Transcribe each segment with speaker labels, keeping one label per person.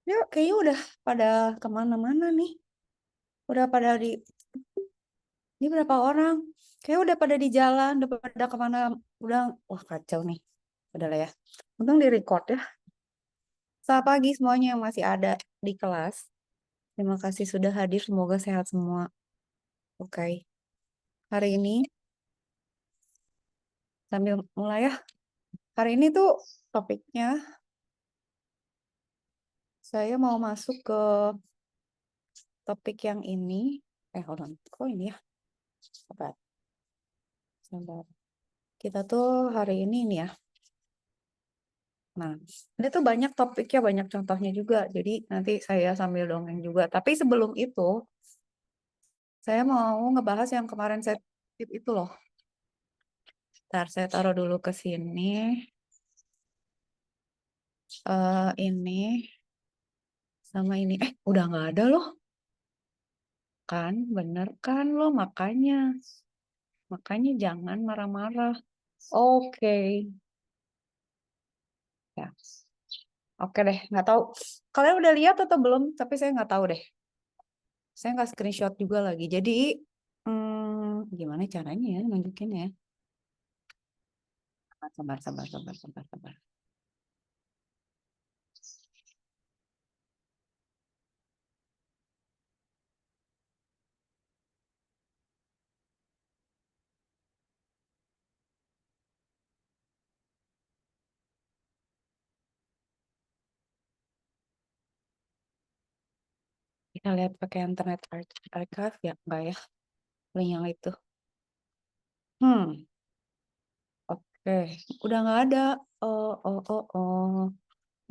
Speaker 1: Ya, kayaknya udah pada kemana-mana nih. Udah pada di, ini berapa orang? Kayak udah pada di jalan, udah pada kemana, udah, wah kacau nih. Udah lah ya. Untung di record ya. Selamat pagi semuanya yang masih ada di kelas. Terima kasih sudah hadir, semoga sehat semua. Oke, hari ini sambil mulai ya. Hari ini tuh topiknya, saya mau masuk ke topik yang ini. Hold on. Kok ini ya? Sabar, sabar. Kita tuh hari ini ya. Nah, ini tuh banyak topiknya, banyak contohnya juga. Jadi nanti saya sambil dongeng juga. Tapi sebelum itu, saya mau ngebahas yang kemarin saya tip itu loh. Ntar saya taruh dulu ke sini. Ini sama ini. Udah nggak ada loh. Kan, bener kan loh, makanya. Makanya jangan marah-marah. Oke. Ya. Oke deh, nggak tahu. Kalian udah lihat atau belum? Tapi saya nggak tahu deh. Saya nggak screenshot juga lagi. Jadi, gimana caranya ya nunjukin ya? Sabar, sabar, sabar, sabar, sabar. Kita lihat pakai internet archive ya, enggak ya? Link yang itu. Oke. Udah nggak ada. Oh.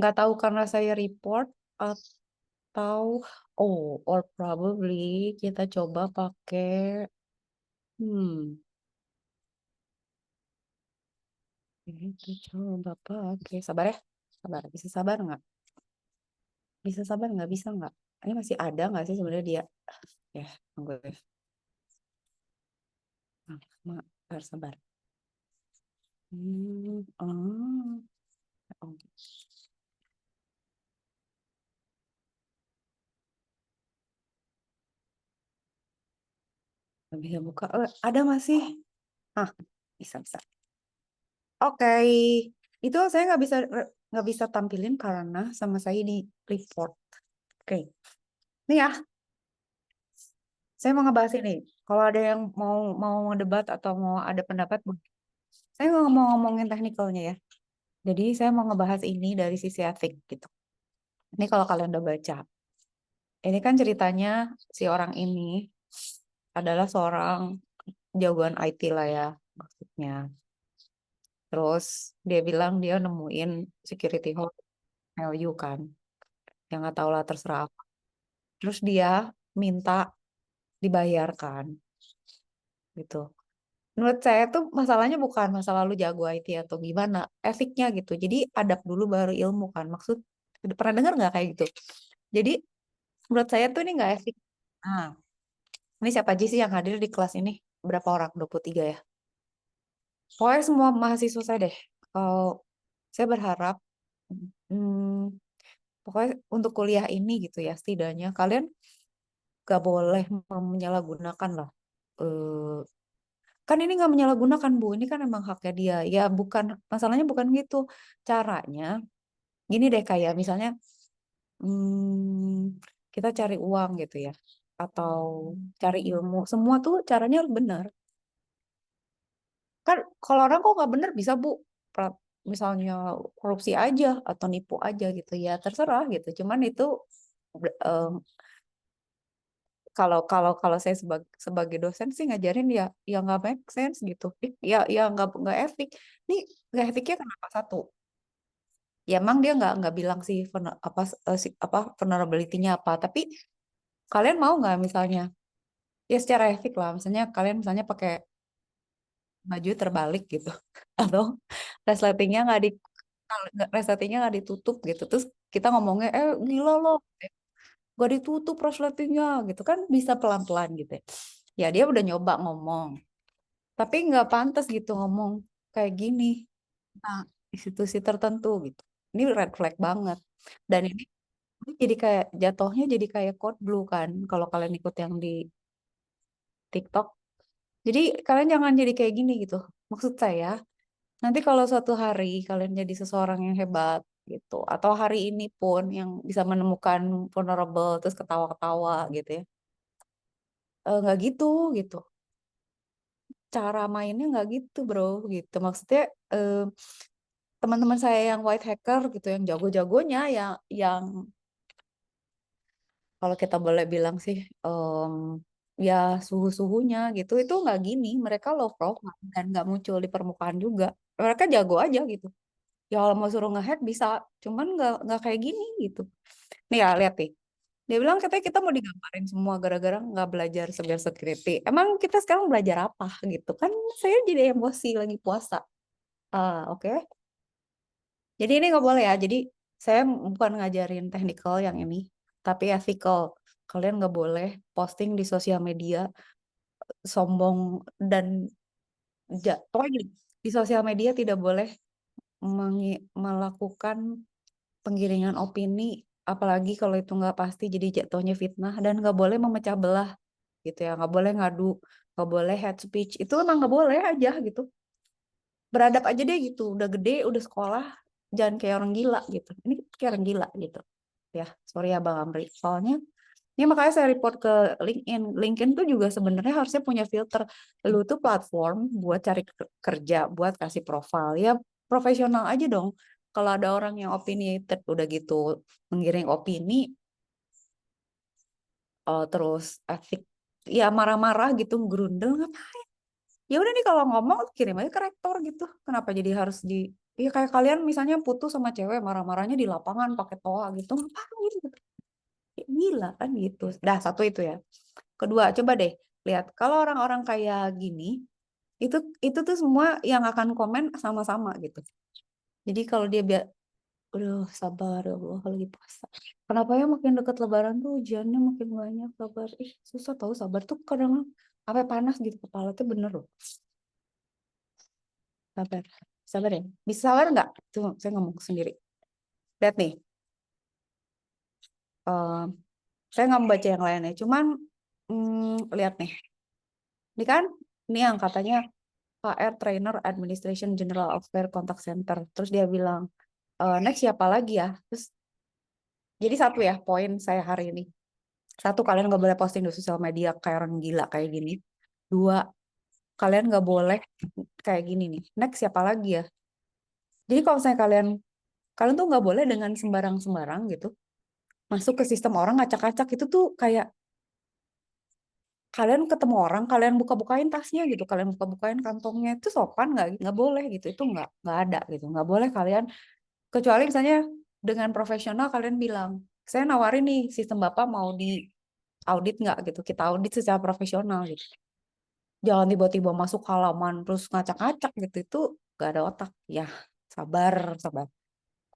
Speaker 1: Nggak tahu karena saya report atau, or probably kita coba pakai, hmm, kita coba pakai, sabar ya. Sabar, bisa sabar nggak? Bisa sabar nggak? Bisa nggak? Ini masih ada nggak sih sebenarnya dia? Ya, tunggu ya. Sabar, sabar. Oh. Nggak bisa buka. Ada masih? Ah, bisa bisa. Oke, itu saya nggak bisa tampilin karena sama saya di report. Oke, ini ya, saya mau ngebahas ini. Kalau ada yang mau mau debat atau mau ada pendapat, saya nggak mau ngomongin teknikalnya ya. Jadi saya mau ngebahas ini dari sisi etik gitu. Ini kalau kalian udah baca, ini kan ceritanya si orang ini adalah seorang jagoan IT lah ya maksudnya. Terus dia bilang dia nemuin security hole value kan, yang nggak tahu lah terserah apa. Terus dia minta dibayarkan gitu. Menurut saya tuh masalahnya bukan masalah lu jago IT atau gimana, etiknya gitu. Jadi adab dulu baru ilmu kan. Maksud, pernah dengar nggak kayak gitu? Jadi menurut saya tuh ini nggak etik. Nah, ini siapa aja sih yang hadir di kelas ini? Berapa orang? 23 ya. Pokoknya semua mahasiswa saya deh. Kalau saya berharap, hmm, pokoknya untuk kuliah ini gitu ya, setidaknya kalian gak boleh menyalahgunakan lah. eh, Kan ini nggak menyalahgunakan Bu, ini kan emang haknya dia. Ya bukan, masalahnya bukan gitu. Caranya, gini deh kayak misalnya kita cari uang gitu ya. Atau cari ilmu. Semua tuh caranya harus benar. Kan kalau orang kok nggak benar bisa Bu. Misalnya korupsi aja atau nipu aja gitu ya. Terserah gitu. Cuman itu eh, kalau kalau kalau saya sebagai dosen sih ngajarin ya yang nggak make sense gitu. Ya nggak etik. Ini nggak etiknya kenapa satu? Ya emang dia nggak bilang sih apa vulnerability-nya apa, tapi kalian mau nggak misalnya ya secara etik lah, misalnya kalian misalnya pakai baju terbalik gitu atau resletingnya nggak ditutup gitu, terus kita ngomongnya gila loh, gak ditutup resletingnya gitu kan, bisa pelan-pelan gitu ya. Ya dia udah nyoba ngomong, tapi nggak pantas gitu ngomong kayak gini. Nah, institusi tertentu gitu. Ini red flag banget. Dan ini Jadi kayak jatuhnya jadi kayak code blue kan kalau kalian ikut yang di TikTok. Jadi kalian jangan jadi kayak gini gitu. Maksud saya, nanti kalau suatu hari kalian jadi seseorang yang hebat gitu, atau hari ini pun yang bisa menemukan vulnerable terus ketawa-ketawa gitu ya, nggak gitu gitu. Cara mainnya nggak gitu bro gitu. Maksudnya eh, teman-teman saya yang white hacker gitu, yang jago-jagonya, yang kalau kita boleh bilang sih ya suhu-suhunya gitu itu nggak gini, mereka low profile dan nggak muncul di permukaan juga, mereka jago aja gitu. Ya kalau mau suruh ngehack bisa, cuman nggak kayak gini gitu. Nih ya lihat nih, dia bilang katanya kita mau digambarin semua gara-gara nggak belajar cyber security. Emang kita sekarang belajar apa gitu kan? Saya jadi emosi lagi puasa. Oke. Jadi ini nggak boleh ya. Jadi saya bukan ngajarin technical yang ini, tapi ethical. Kalian nggak boleh posting di sosial media sombong dan pokoknya gini, di sosial media tidak boleh melakukan penggiringan opini, apalagi kalau itu nggak pasti jadi jatuhnya fitnah, dan nggak boleh memecah belah gitu ya, nggak boleh ngadu, nggak boleh hate speech, itu emang nggak boleh aja gitu. Beradab aja deh gitu, udah gede, udah sekolah, jangan kayak orang gila gitu. Ini kayak orang gila gitu. Ya, sorry ya Bang Amri. Soalnya ini makanya saya report ke LinkedIn. LinkedIn tuh juga sebenarnya harusnya punya filter. Lu tuh platform buat cari kerja, buat kasih profil. Ya profesional aja dong. Kalau ada orang yang opinionated udah gitu menggiring opini, terus etik, ya marah-marah gitu, gerundel, ngapain? Ya udah nih kalau ngomong kirim aja ke rektor gitu. Kenapa jadi harus di, ya kayak kalian misalnya putus sama cewek, marah-marahnya di lapangan pakai toa gitu, ngapain gitu? Ya, gila kan gitu. Dah satu itu ya. Kedua, coba deh lihat kalau orang-orang kayak gini, itu itu tuh semua yang akan komen sama-sama gitu. Jadi kalau dia biar, aduh sabar ya Allah lagi puasa. Kenapa ya makin dekat Lebaran tuh hujannya makin banyak, sabar. Ih susah tahu sabar tuh kadang sampai panas gitu kepala tuh, bener loh. Sabar, sabar ya. Bisa sabar nggak? Tuh saya ngomong sendiri. Lihat nih, eh, saya nggak membaca yang lainnya. Cuman lihat nih, ini kan, ini yang katanya HR Trainer Administration General Affairs Contact Center. Terus dia bilang, next siapa lagi ya? Terus jadi satu ya poin saya hari ini. Satu, kalian nggak boleh posting di sosial media kayak orang gila kayak gini. Dua, kalian nggak boleh kayak gini nih. Next siapa lagi ya? Jadi kalau misalnya kalian kalian tuh nggak boleh dengan sembarang-sembarang gitu masuk ke sistem orang, ngacak-ngacak itu tuh kayak kalian ketemu orang, kalian buka-bukain tasnya gitu, kalian buka-bukain kantongnya, itu sopan nggak boleh gitu, itu nggak ada gitu, nggak boleh kalian, kecuali misalnya dengan profesional kalian bilang, saya nawarin nih sistem bapak mau di audit nggak gitu, kita audit secara profesional gitu, jangan tiba-tiba masuk halaman terus ngacak-ngacak gitu, itu nggak ada otak ya, sabar sabar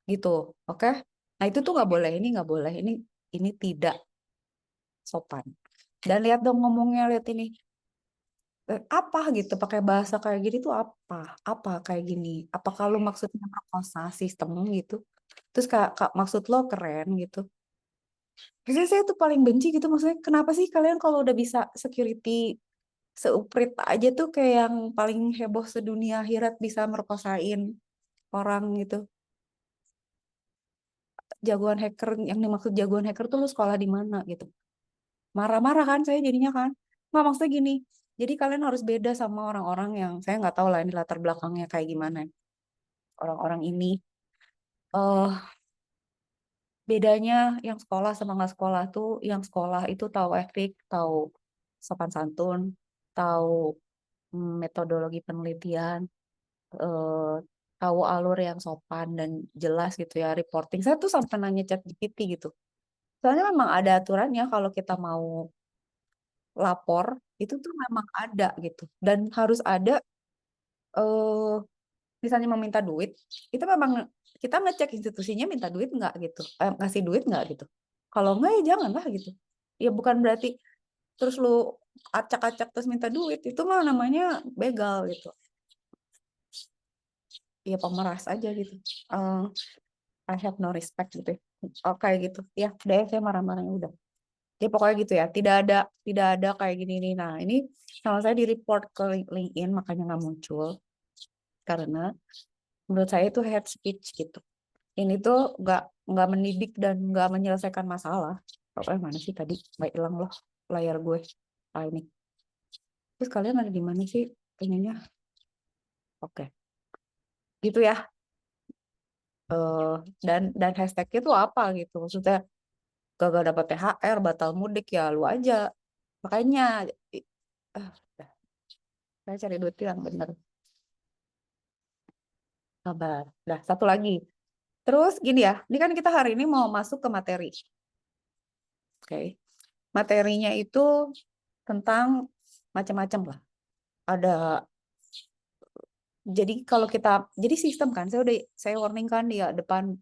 Speaker 1: gitu, oke. Nah itu tuh nggak boleh, ini nggak boleh, ini tidak sopan. Dan lihat dong ngomongnya, lihat ini. Apa gitu pakai bahasa kayak gini tuh apa kayak gini, apa kalau maksudnya merkosa sistem gitu, terus kak maksud lo keren gitu. Biasanya saya tuh paling benci gitu, maksudnya kenapa sih kalian kalau udah bisa security seuprit aja tuh kayak yang paling heboh sedunia akhirat bisa merkosain orang gitu. Jagoan hacker, yang dimaksud jagoan hacker tuh lu sekolah di mana gitu, marah-marah kan saya jadinya kan. Nggak, maksudnya gini, jadi kalian harus beda sama orang-orang yang saya nggak tahu lah ini latar belakangnya kayak gimana. Orang-orang ini eh bedanya yang sekolah sama nggak sekolah tuh, yang sekolah itu tahu etik, tahu sopan santun, tahu metodologi penelitian, eh, tahu alur yang sopan dan jelas gitu ya reporting. Saya tuh sampai nanya ChatGPT gitu. Soalnya memang ada aturannya kalau kita mau lapor itu tuh memang ada gitu, dan harus ada eh misalnya meminta duit, itu memang kita ngecek institusinya minta duit nggak gitu, ngasih duit nggak gitu. Kalau nggak ya jangan lah gitu. Ya bukan berarti terus lu acak-acak terus minta duit, itu mah namanya begal gitu. Ya pemeras aja gitu. I have no respect gitu ya. Oh, kayak gitu. Ya, udah ya, saya marah-marahnya udah. Ya pokoknya gitu ya. Tidak ada kayak gini nih. Nah, ini sama saya di report ke LinkedIn makanya nggak muncul karena menurut saya itu hate speech gitu. Ini tuh nggak mendidik dan nggak menyelesaikan masalah. Pokoknya mana sih tadi? Nggak hilang loh layar gue. Ah, ini. Terus kalian ada di mana sih ininya? Oke, gitu ya. Dan hashtagnya tuh apa gitu? Maksudnya gagal dapat THR, batal mudik ya lu aja. Makanya ah, udah. Saya cari duit yang bener. Sabar. Nah, satu lagi. Terus gini ya, ini kan kita hari ini mau masuk ke materi. Oke. Materinya itu tentang macam-macam lah. Ada jadi sistem kan, saya warning kan di depan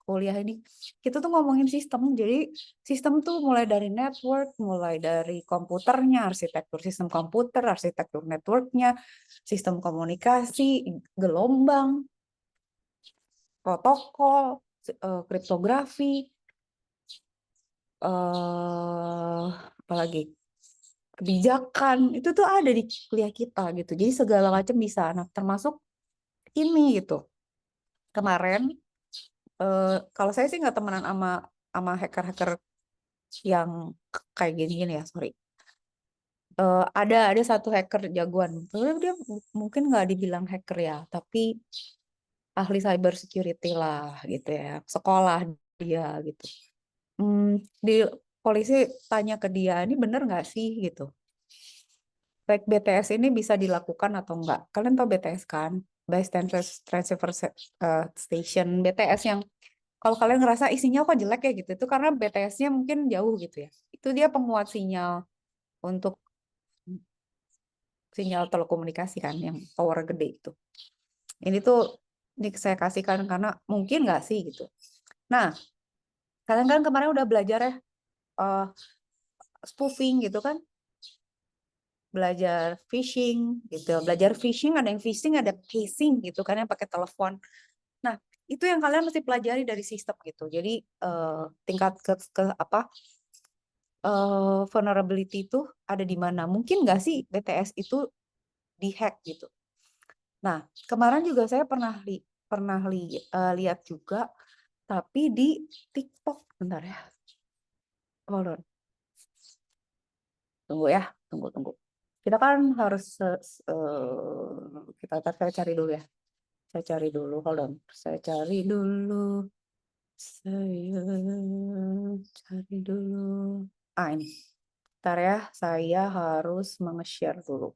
Speaker 1: kuliah ini. Kita tuh ngomongin sistem. Jadi sistem tuh mulai dari network, mulai dari komputernya, arsitektur sistem komputer, arsitektur networknya, sistem komunikasi, gelombang, protokol, kriptografi, apalagi kebijakan itu tuh ada di kuliah kita gitu. Jadi segala macam bisa. Nah, termasuk ini gitu. Kemarin kalau saya sih nggak temenan sama hacker-hacker yang kayak gini-gini ya, sorry. Ada satu hacker jagoan. Sebenarnya dia mungkin nggak dibilang hacker ya, tapi ahli cyber security lah gitu ya. Sekolah dia gitu. Di polisi tanya ke dia, ini bener nggak sih gitu. Baik BTS ini bisa dilakukan atau enggak? Kalian tahu BTS kan? Base Transceiver Station BTS yang kalau kalian ngerasa isinya kok jelek ya gitu, itu karena BTS-nya mungkin jauh gitu ya. Itu dia penguat sinyal untuk sinyal telekomunikasi kan yang power gede itu. Ini tuh ini saya kasihkan karena mungkin nggak sih gitu. Nah, kalian kan kemarin udah belajar ya uh, spoofing gitu kan, belajar phishing gitu, belajar phishing ada yang phishing ada casing gitu kan yang pakai telepon. Nah, itu yang kalian mesti pelajari dari sistem gitu. Jadi tingkat ke apa vulnerability itu ada di mana? Mungkin nggak sih BTS itu dihack gitu. Nah, kemarin juga saya pernah lihat juga, tapi di TikTok. Bentar ya. Hold on. Tunggu ya, tunggu. Kita kan harus saya cari dulu ya. Saya cari dulu, hold on. Saya cari dulu. Ah, ini. Bentar ya, saya harus share dulu.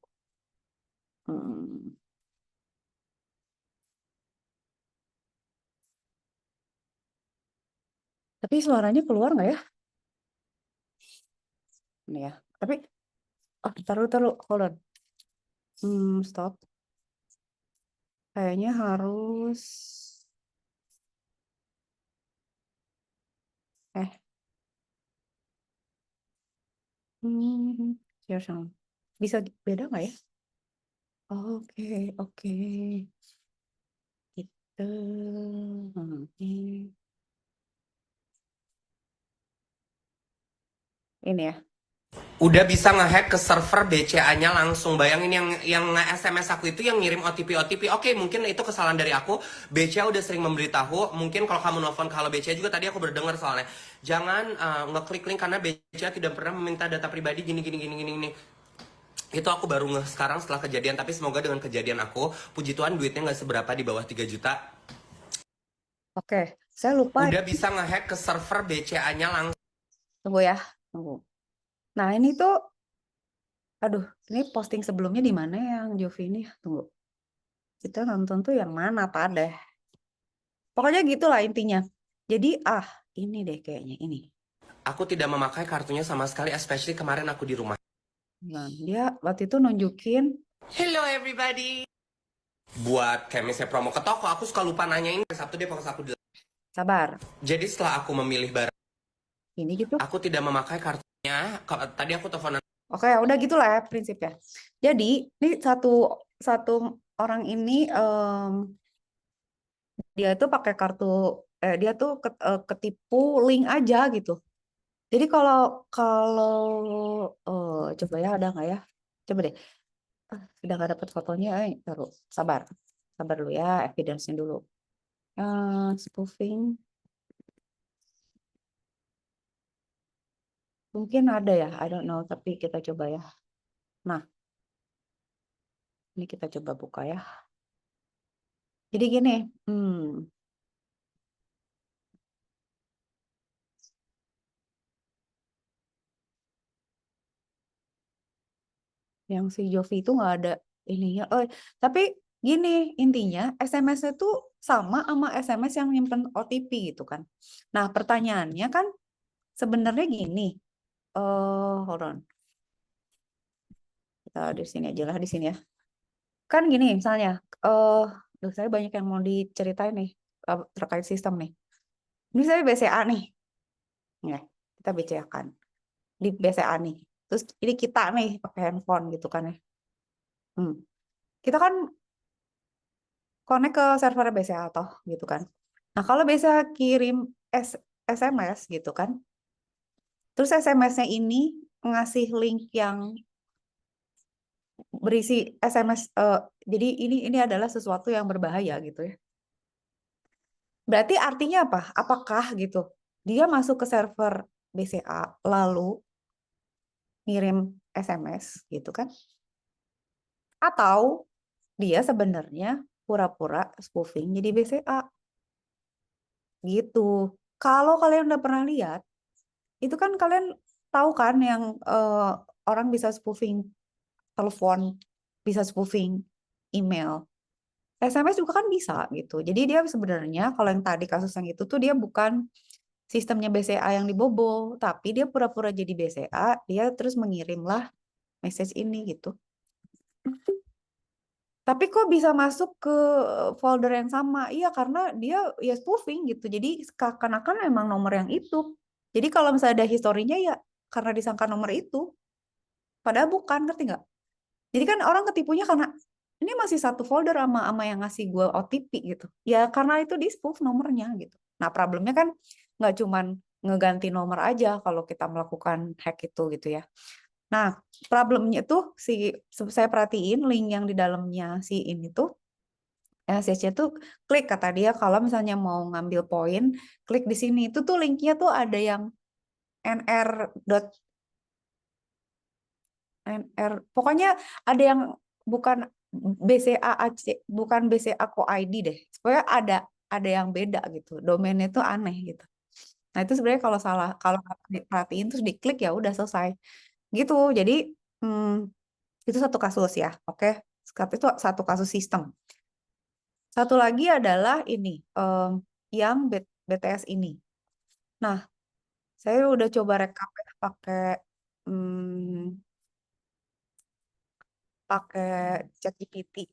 Speaker 1: Tapi suaranya keluar nggak ya? Ini ya. Tapi, taruh, hold on. Stop. Kayaknya harus. Share sound. Bisa beda nggak ya? Oke. Gitu. Ini ya.
Speaker 2: Udah bisa ngehack ke server BCA-nya langsung. Bayangin yang nge-SMS aku itu yang ngirim OTP. Oke, mungkin itu kesalahan dari aku. BCA udah sering memberitahu. Mungkin kalau kamu nelfon ke Halo BCA juga tadi aku berdengar soalnya. Jangan ngeklik link karena BCA tidak pernah meminta data pribadi gini. Itu aku baru sekarang setelah kejadian. Tapi semoga dengan kejadian aku, puji Tuhan duitnya nggak seberapa di bawah 3 juta.
Speaker 1: Oke, saya lupa.
Speaker 2: Udah bisa ngehack ke server BCA-nya langsung.
Speaker 1: Tunggu ya, tunggu. Nah, ini tuh, aduh, ini posting sebelumnya di mana yang Jovi ini? Tunggu. Kita nonton tuh yang mana, Pak deh. Pokoknya gitulah intinya. Jadi, ini deh kayaknya, ini.
Speaker 2: Aku tidak memakai kartunya sama sekali, especially kemarin aku di rumah.
Speaker 1: Nah, dia waktu itu nunjukin.
Speaker 2: Hello everybody. Buat kayak misalnya promo ke toko, aku suka lupa nanyain Sabtu deh pas aku.
Speaker 1: Sabar.
Speaker 2: Jadi setelah aku memilih barang,
Speaker 1: Ini gitu.
Speaker 2: aku tidak memakai kartunya. Tadi aku teleponan.
Speaker 1: Oke, udah gitulah ya prinsipnya. Jadi, ini satu orang ini dia itu pakai kartu dia tuh ketipu link aja gitu. Jadi kalau coba ya ada nggak ya? Coba deh. Sudah nggak dapat fotonya, taruh. Sabar dulu ya, evidence-nya dulu. Spoofing. Mungkin ada ya, I don't know, tapi kita coba ya. Nah, ini kita coba buka ya. Jadi gini, yang si Jovi itu nggak ada ininya. Oh, tapi gini, intinya SMS itu sama SMS yang nyimpen OTP gitu kan. Nah, pertanyaannya kan sebenarnya gini. Hold on. Kita di sini aja lah, di sini ya. Kan gini misalnya, saya banyak yang mau diceritain nih terkait sistem nih. Ini saya BCA nih. Ya, kita BCA kan. Di BCA nih. Terus ini kita nih pakai handphone gitu kan ya. Kita kan connect ke server BCA toh gitu kan. Nah, kalau BCA kirim SMS gitu kan. Terus SMS-nya ini ngasih link yang berisi SMS, jadi ini adalah sesuatu yang berbahaya gitu ya. Berarti artinya apa? Apakah gitu dia masuk ke server BCA lalu ngirim SMS gitu kan? Atau dia sebenarnya pura-pura spoofing jadi BCA gitu. Kalau kalian udah pernah lihat, itu kan kalian tahu kan yang orang bisa spoofing telepon, bisa spoofing email. SMS juga kan bisa gitu. Jadi dia sebenarnya kalau yang tadi kasus yang itu tuh dia bukan sistemnya BCA yang dibobol, tapi dia pura-pura jadi BCA, dia terus mengirimlah message ini gitu. Tapi kok bisa masuk ke folder yang sama? Iya, karena dia ya spoofing gitu. Jadi seakan-akan memang nomor yang itu. Jadi kalau misalnya ada historinya ya karena disangka nomor itu. Padahal bukan, ngerti nggak? Jadi kan orang ketipunya karena ini masih satu folder sama yang ngasih gue OTP gitu. Ya karena itu di spoof nomornya gitu. Nah problemnya kan nggak cuman ngeganti nomor aja kalau kita melakukan hack itu gitu ya. Nah problemnya tuh saya perhatiin link yang di dalamnya si ini tuh message-nya tuh klik kata dia kalau misalnya mau ngambil poin klik di sini. Itu tuh linknya tuh ada yang nr. Pokoknya ada yang bukan BCAAC, bukan BCA ID deh. Pokoknya ada yang beda gitu. Domainnya itu aneh gitu. Nah, itu sebenarnya kalau salah, kalau diperhatiin terus diklik ya udah selesai. Gitu. Jadi itu satu kasus ya. Oke. Itu satu kasus sistem. Satu lagi adalah ini yang BTS ini. Nah, saya udah coba rekap ya pakai ChatGPT.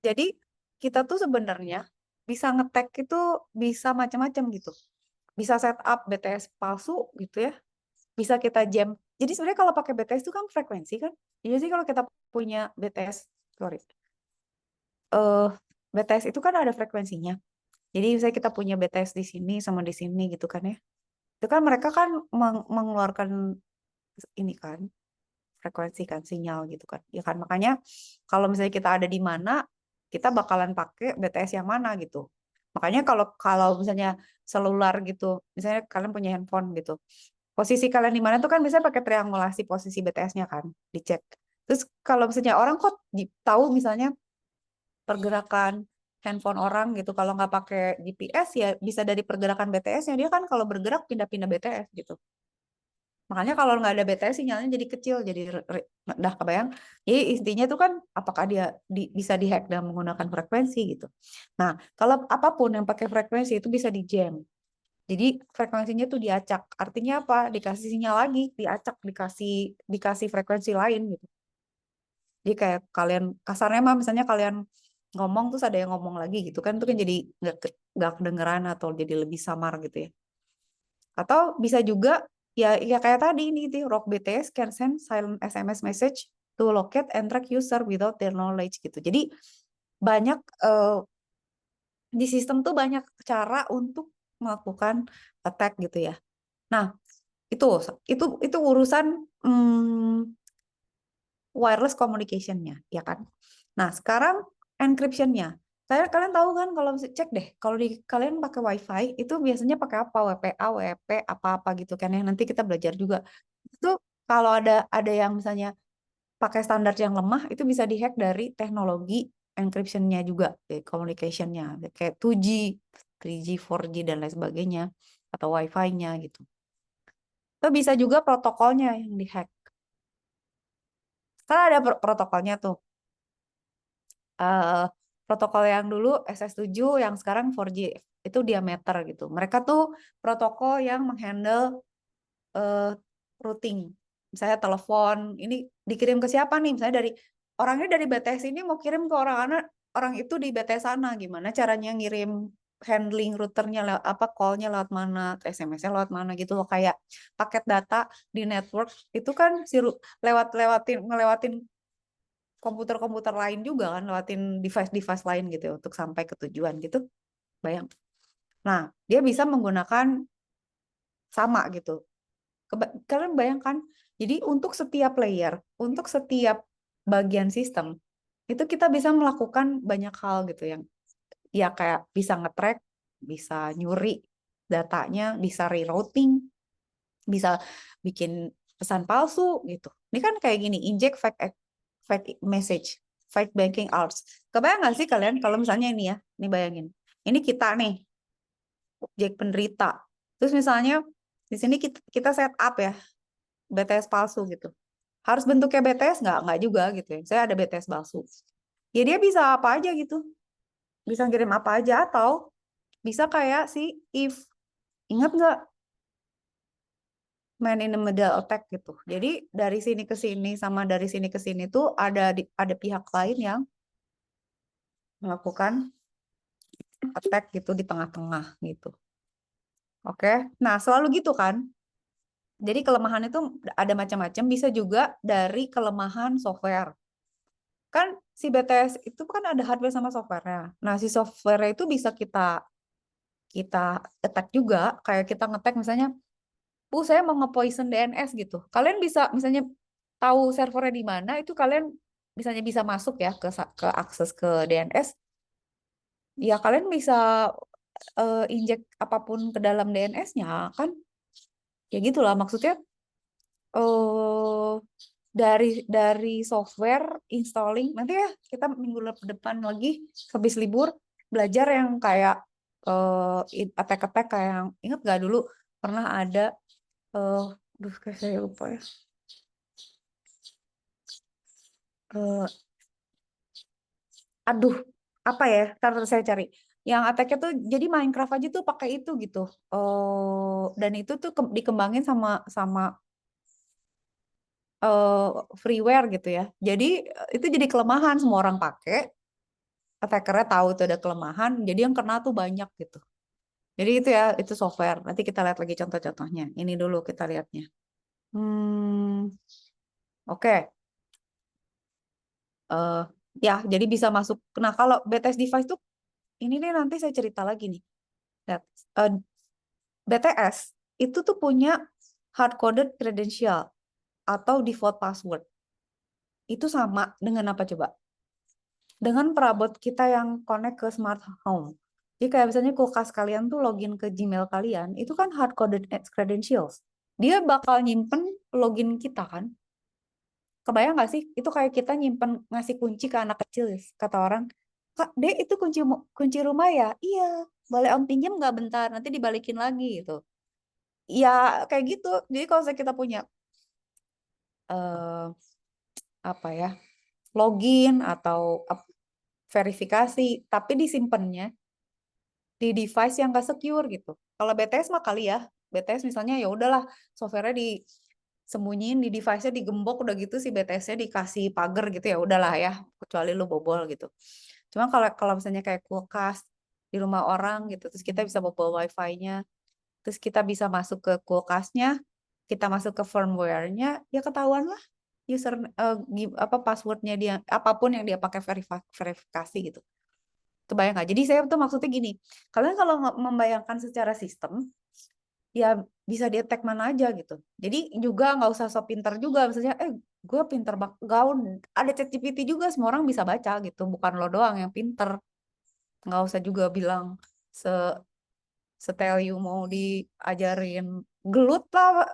Speaker 1: Jadi kita tuh sebenarnya bisa ngetek itu bisa macam-macam gitu. Bisa setup BTS palsu gitu ya. Bisa kita jam. Jadi sebenarnya kalau pakai BTS itu kan frekuensi kan. Jadi sih kalau kita punya BTS, sorry, BTS itu kan ada frekuensinya. Jadi misalnya kita punya BTS di sini sama di sini gitu kan ya. Itu kan mereka kan mengeluarkan ini kan frekuensi kan sinyal gitu kan. Ya kan makanya kalau misalnya kita ada di mana kita bakalan pakai BTS yang mana gitu. Makanya kalau kalau misalnya selular gitu, misalnya kalian punya handphone gitu. Posisi kalian di mana tuh kan bisa pakai triangulasi posisi BTS-nya kan, dicek. Terus kalau misalnya orang kok tahu misalnya pergerakan handphone orang gitu, kalau nggak pakai GPS ya bisa dari pergerakan BTS-nya dia kan kalau bergerak pindah-pindah BTS gitu. Makanya kalau nggak ada BTS sinyalnya jadi kecil, jadi dah kebayang. Jadi intinya itu kan apakah dia bisa dihack dengan menggunakan frekuensi gitu. Nah, kalau apapun yang pakai frekuensi itu bisa di jam. Jadi frekuensinya tuh diacak. Artinya apa? Dikasih sinyal lagi, diacak, dikasih frekuensi lain gitu. Jadi kayak kalian kasarnya mah misalnya kalian ngomong terus ada yang ngomong lagi gitu kan itu kan jadi nggak kedengeran atau jadi lebih samar gitu ya. Atau bisa juga ya kayak tadi ini gitu, Rock BTS can send silent SMS message to locate and track user without their knowledge gitu. Jadi banyak di sistem tuh banyak cara untuk melakukan attack gitu ya. Nah, itu urusan wireless communication-nya, ya kan? Nah, sekarang encryption-nya. Kalian tahu kan kalau cek deh, kalau di kalian pakai WiFi itu biasanya pakai apa? WPA, WP, apa-apa gitu kan ya. Nanti kita belajar juga. Itu kalau ada yang misalnya pakai standar yang lemah itu bisa dihack dari teknologi encryption-nya juga, communication-nya kayak 2G, 3G, 4G dan lain sebagainya atau WiFi-nya gitu. Itu bisa juga protokolnya yang dihack. Kan ada protokolnya tuh. eh, Protokol yang dulu SS7, yang sekarang 4G itu diameter gitu. Mereka tuh protokol yang menghandle eh, routing. Misalnya telepon ini dikirim ke siapa nih? Misalnya dari orangnya dari BTS ini mau kirim ke orang itu di BTS sana. Gimana caranya ngirim handling routernya lewat apa, call-nya lewat mana, SMS-nya lewat mana gitu loh, kayak paket data di network itu kan ngelewatin komputer-komputer lain juga kan, lewatin device-device lain gitu ya, untuk sampai ke tujuan gitu. Bayang. Nah, dia bisa menggunakan sama gitu. Kalian bayangkan, jadi untuk setiap layer, untuk setiap bagian sistem, itu kita bisa melakukan banyak hal gitu yang ya kayak bisa nge-track, bisa nyuri datanya, bisa rerouting, bisa bikin pesan palsu gitu. Ini kan kayak gini, inject fake message, fake banking hours. Kebayang nggak sih kalian kalau misalnya ini ya, ini bayangin. Ini kita nih, objek penderita. Terus misalnya di sini kita set up ya, BTS palsu gitu. Harus bentuknya BTS nggak? Nggak juga gitu ya. Saya ada BTS palsu. Ya dia bisa apa aja gitu. Bisa ngirim apa aja atau bisa kayak si if. Ingat nggak man in the middle attack gitu. Jadi dari sini ke sini sama dari sini ke sini tuh ada pihak lain yang melakukan attack gitu di tengah-tengah gitu. Oke. Nah, selalu gitu kan. Jadi kelemahan itu ada macam-macam, bisa juga dari kelemahan software. Kan si BTS itu kan ada hardware sama software-nya. Nah, si software itu bisa kita kita attack juga, kayak kita ngetek misalnya, saya mau nge-poison DNS gitu. Kalian bisa misalnya tahu servernya di mana, itu kalian misalnya bisa masuk ya ke akses ke DNS, ya kalian bisa inject apapun ke dalam DNS-nya kan. Ya gitulah maksudnya, eh dari software installing nanti ya, kita minggu depan lagi habis libur belajar yang kayak attack-attack kayak yang ingat gak dulu pernah ada aduh kayak saya lupa ya, Eh, aduh apa ya, ntar saya cari yang attack-nya tuh jadi Minecraft aja tuh pakai itu gitu. Dan itu tuh dikembangin sama sama eh, freeware gitu ya. Jadi itu jadi kelemahan, semua orang pakai, attackernya tahu itu ada kelemahan, jadi yang kena tuh banyak gitu. Jadi itu ya, itu software. Nanti kita lihat lagi contoh-contohnya. Ini dulu kita lihatnya. Oke. Eh, ya, jadi bisa masuk. Nah, kalau BTS device tuh, ini nih nanti saya cerita lagi nih. Lihat, eh, BTS itu tuh punya hard-coded credential atau default password. Itu sama dengan apa coba? Dengan perabot kita yang connect ke smart home. Jadi kayak misalnya kulkas kalian tuh login ke Gmail kalian, itu kan hard-coded credentials. Dia bakal nyimpen login kita kan. Kebayang nggak sih? Itu kayak kita nyimpen ngasih kunci ke anak kecil, ya, kata orang. Kak, Dek, itu kunci rumah ya? Iya. Boleh Om pinjam nggak bentar? Nanti dibalikin lagi gitu. Ya kayak gitu. Jadi kalau kita punya eh, apa ya, login atau verifikasi, tapi disimpannya di device yang gak secure gitu. Kalau BTS mah kali ya, BTS misalnya ya udahlah, software-nya disembunyiin di device-nya, digembok udah gitu, si BTS-nya dikasih pagar gitu, ya udahlah ya, kecuali lu bobol gitu. Cuma kalau kalau misalnya kayak kulkas di rumah orang gitu, terus kita bisa bobol wifi-nya, terus kita bisa masuk ke kulkasnya, kita masuk ke firmware-nya, ya ketahuan lah user apa passwordnya dia, apapun yang dia pakai verifikasi gitu. Kebayang nggak? Jadi saya tuh maksudnya gini, kalian kalau membayangkan secara sistem, ya bisa di-attack mana aja gitu. Jadi juga nggak usah sok pinter juga, misalnya, gue pinter gaun, ada ChatGPT juga, semua orang bisa baca gitu, bukan lo doang yang pinter. Nggak usah juga bilang se setel you mau diajarin gelut lah,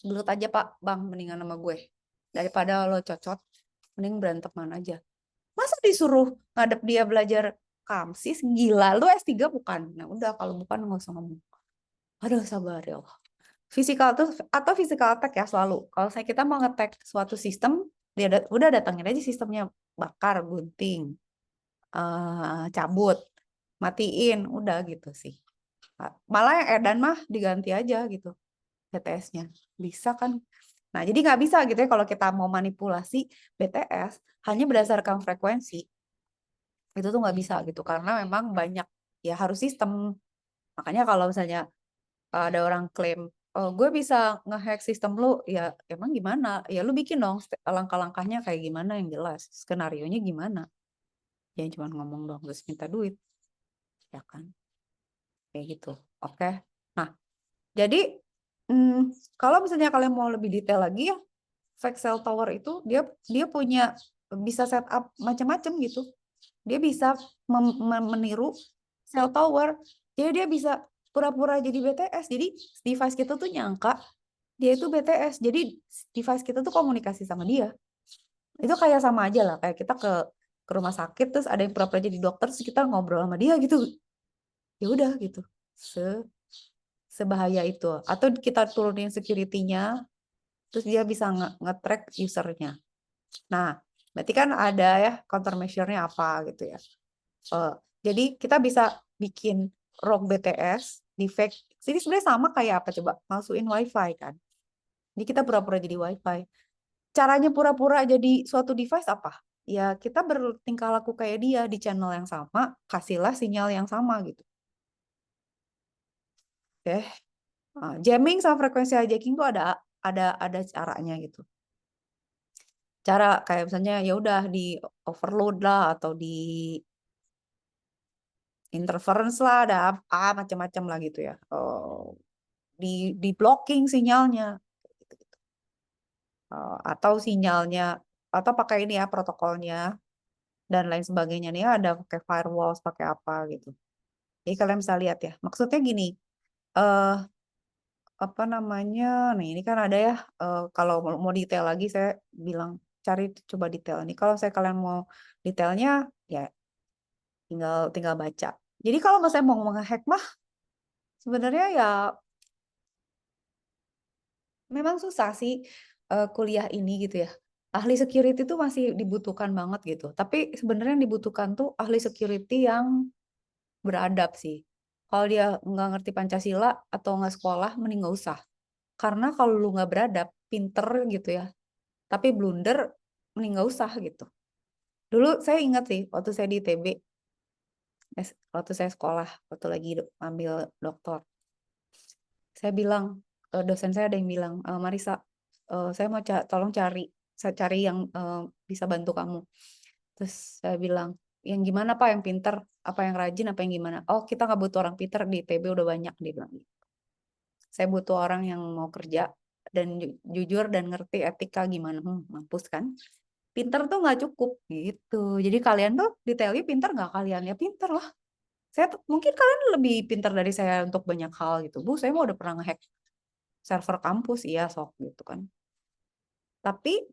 Speaker 1: gelut aja Pak, Bang, mendingan sama gue. Daripada lo cocot, mending beranteman aja. Masa disuruh ngadep dia belajar kamsis, gila, lu S3 bukan? Nah udah, kalau bukan nggak usah ngomong. Aduh, sabar ya Allah. Physical tuh atau physical attack ya selalu. Kalau saya kita mau ngetek suatu sistem, dia udah datangin aja sistemnya, bakar, gunting, cabut, matiin, udah gitu sih. Malah yang edan mah diganti aja gitu BTS-nya. Bisa kan? Nah, jadi nggak bisa gitu ya kalau kita mau manipulasi BTS hanya berdasarkan frekuensi. Itu tuh nggak bisa gitu karena memang banyak, ya harus sistem. Makanya kalau misalnya ada orang klaim, oh gue bisa ngehack sistem lu, ya emang gimana, ya lu bikin dong langkah-langkahnya kayak gimana yang jelas, skenarionya gimana, jangan cuma ngomong dong terus minta duit, ya kan, kayak gitu. Oke, nah jadi kalau misalnya kalian mau lebih detail lagi ya, fake cell tower itu dia dia punya, bisa setup macam-macam gitu. Dia bisa meniru cell tower. Jadi dia bisa pura-pura jadi BTS. Jadi device kita tuh nyangka dia itu BTS. Jadi device kita tuh komunikasi sama dia. Itu kayak sama aja lah, kayak kita ke rumah sakit terus ada yang pura-pura jadi dokter terus kita ngobrol sama dia gitu. Ya udah gitu. Sebahaya itu. Atau kita turunin security-nya terus dia bisa nge-track usernya. Nah, berarti kan ada ya countermeasure-nya apa gitu ya. Uh, jadi kita bisa bikin rogue BTS di fake. Jadi sebenarnya sama kayak apa coba? Masukin WiFi kan. Jadi kita pura-pura jadi WiFi. Caranya pura-pura jadi suatu device apa? Ya kita bertingkah laku kayak dia di channel yang sama, kasihlah sinyal yang sama gitu. Oke. Jamming sama frekuensi hijacking tuh ada caranya gitu. Cara kayak misalnya ya udah di overload lah atau di interference lah, ada apa macam-macam lah gitu ya. Di blocking sinyalnya. Atau sinyalnya, atau pakai ini ya protokolnya dan lain sebagainya nih, ada pakai firewall, pakai apa gitu. Jadi kalian bisa lihat ya. Maksudnya gini, eh apa namanya? Nih ini kan ada ya. Kalau mau detail lagi saya bilang cari coba detail. Nih kalau saya kalian mau detailnya ya tinggal tinggal baca. Jadi kalau saya mau ngehack mah sebenarnya ya memang susah sih, kuliah ini gitu ya. Ahli security tuh masih dibutuhkan banget gitu. Tapi sebenarnya yang dibutuhkan tuh ahli security yang beradab sih. Kalau dia nggak ngerti Pancasila atau nggak sekolah, mending nggak usah. Karena kalau lu nggak beradab, pinter gitu ya, tapi blunder, mending nggak usah gitu. Dulu saya ingat sih, waktu saya di ITB, waktu saya sekolah, waktu lagi ambil doktor, saya bilang, dosen saya ada yang bilang, Marisa, saya mau tolong saya cari yang bisa bantu kamu. Terus saya bilang, yang gimana Pak, yang pinter, apa yang rajin, apa yang gimana? Oh, kita nggak butuh orang pinter, di ITB udah banyak, dia bilang. Saya butuh orang yang mau kerja dan jujur dan ngerti etika gimana. Mampus kan? Pinter tuh nggak cukup gitu. Jadi kalian tuh detailnya pinter nggak kalian? Ya pinter lah. Mungkin kalian lebih pinter dari saya untuk banyak hal gitu. Bu, saya mau udah pernah ngehack server kampus, iya sok gitu kan. Tapi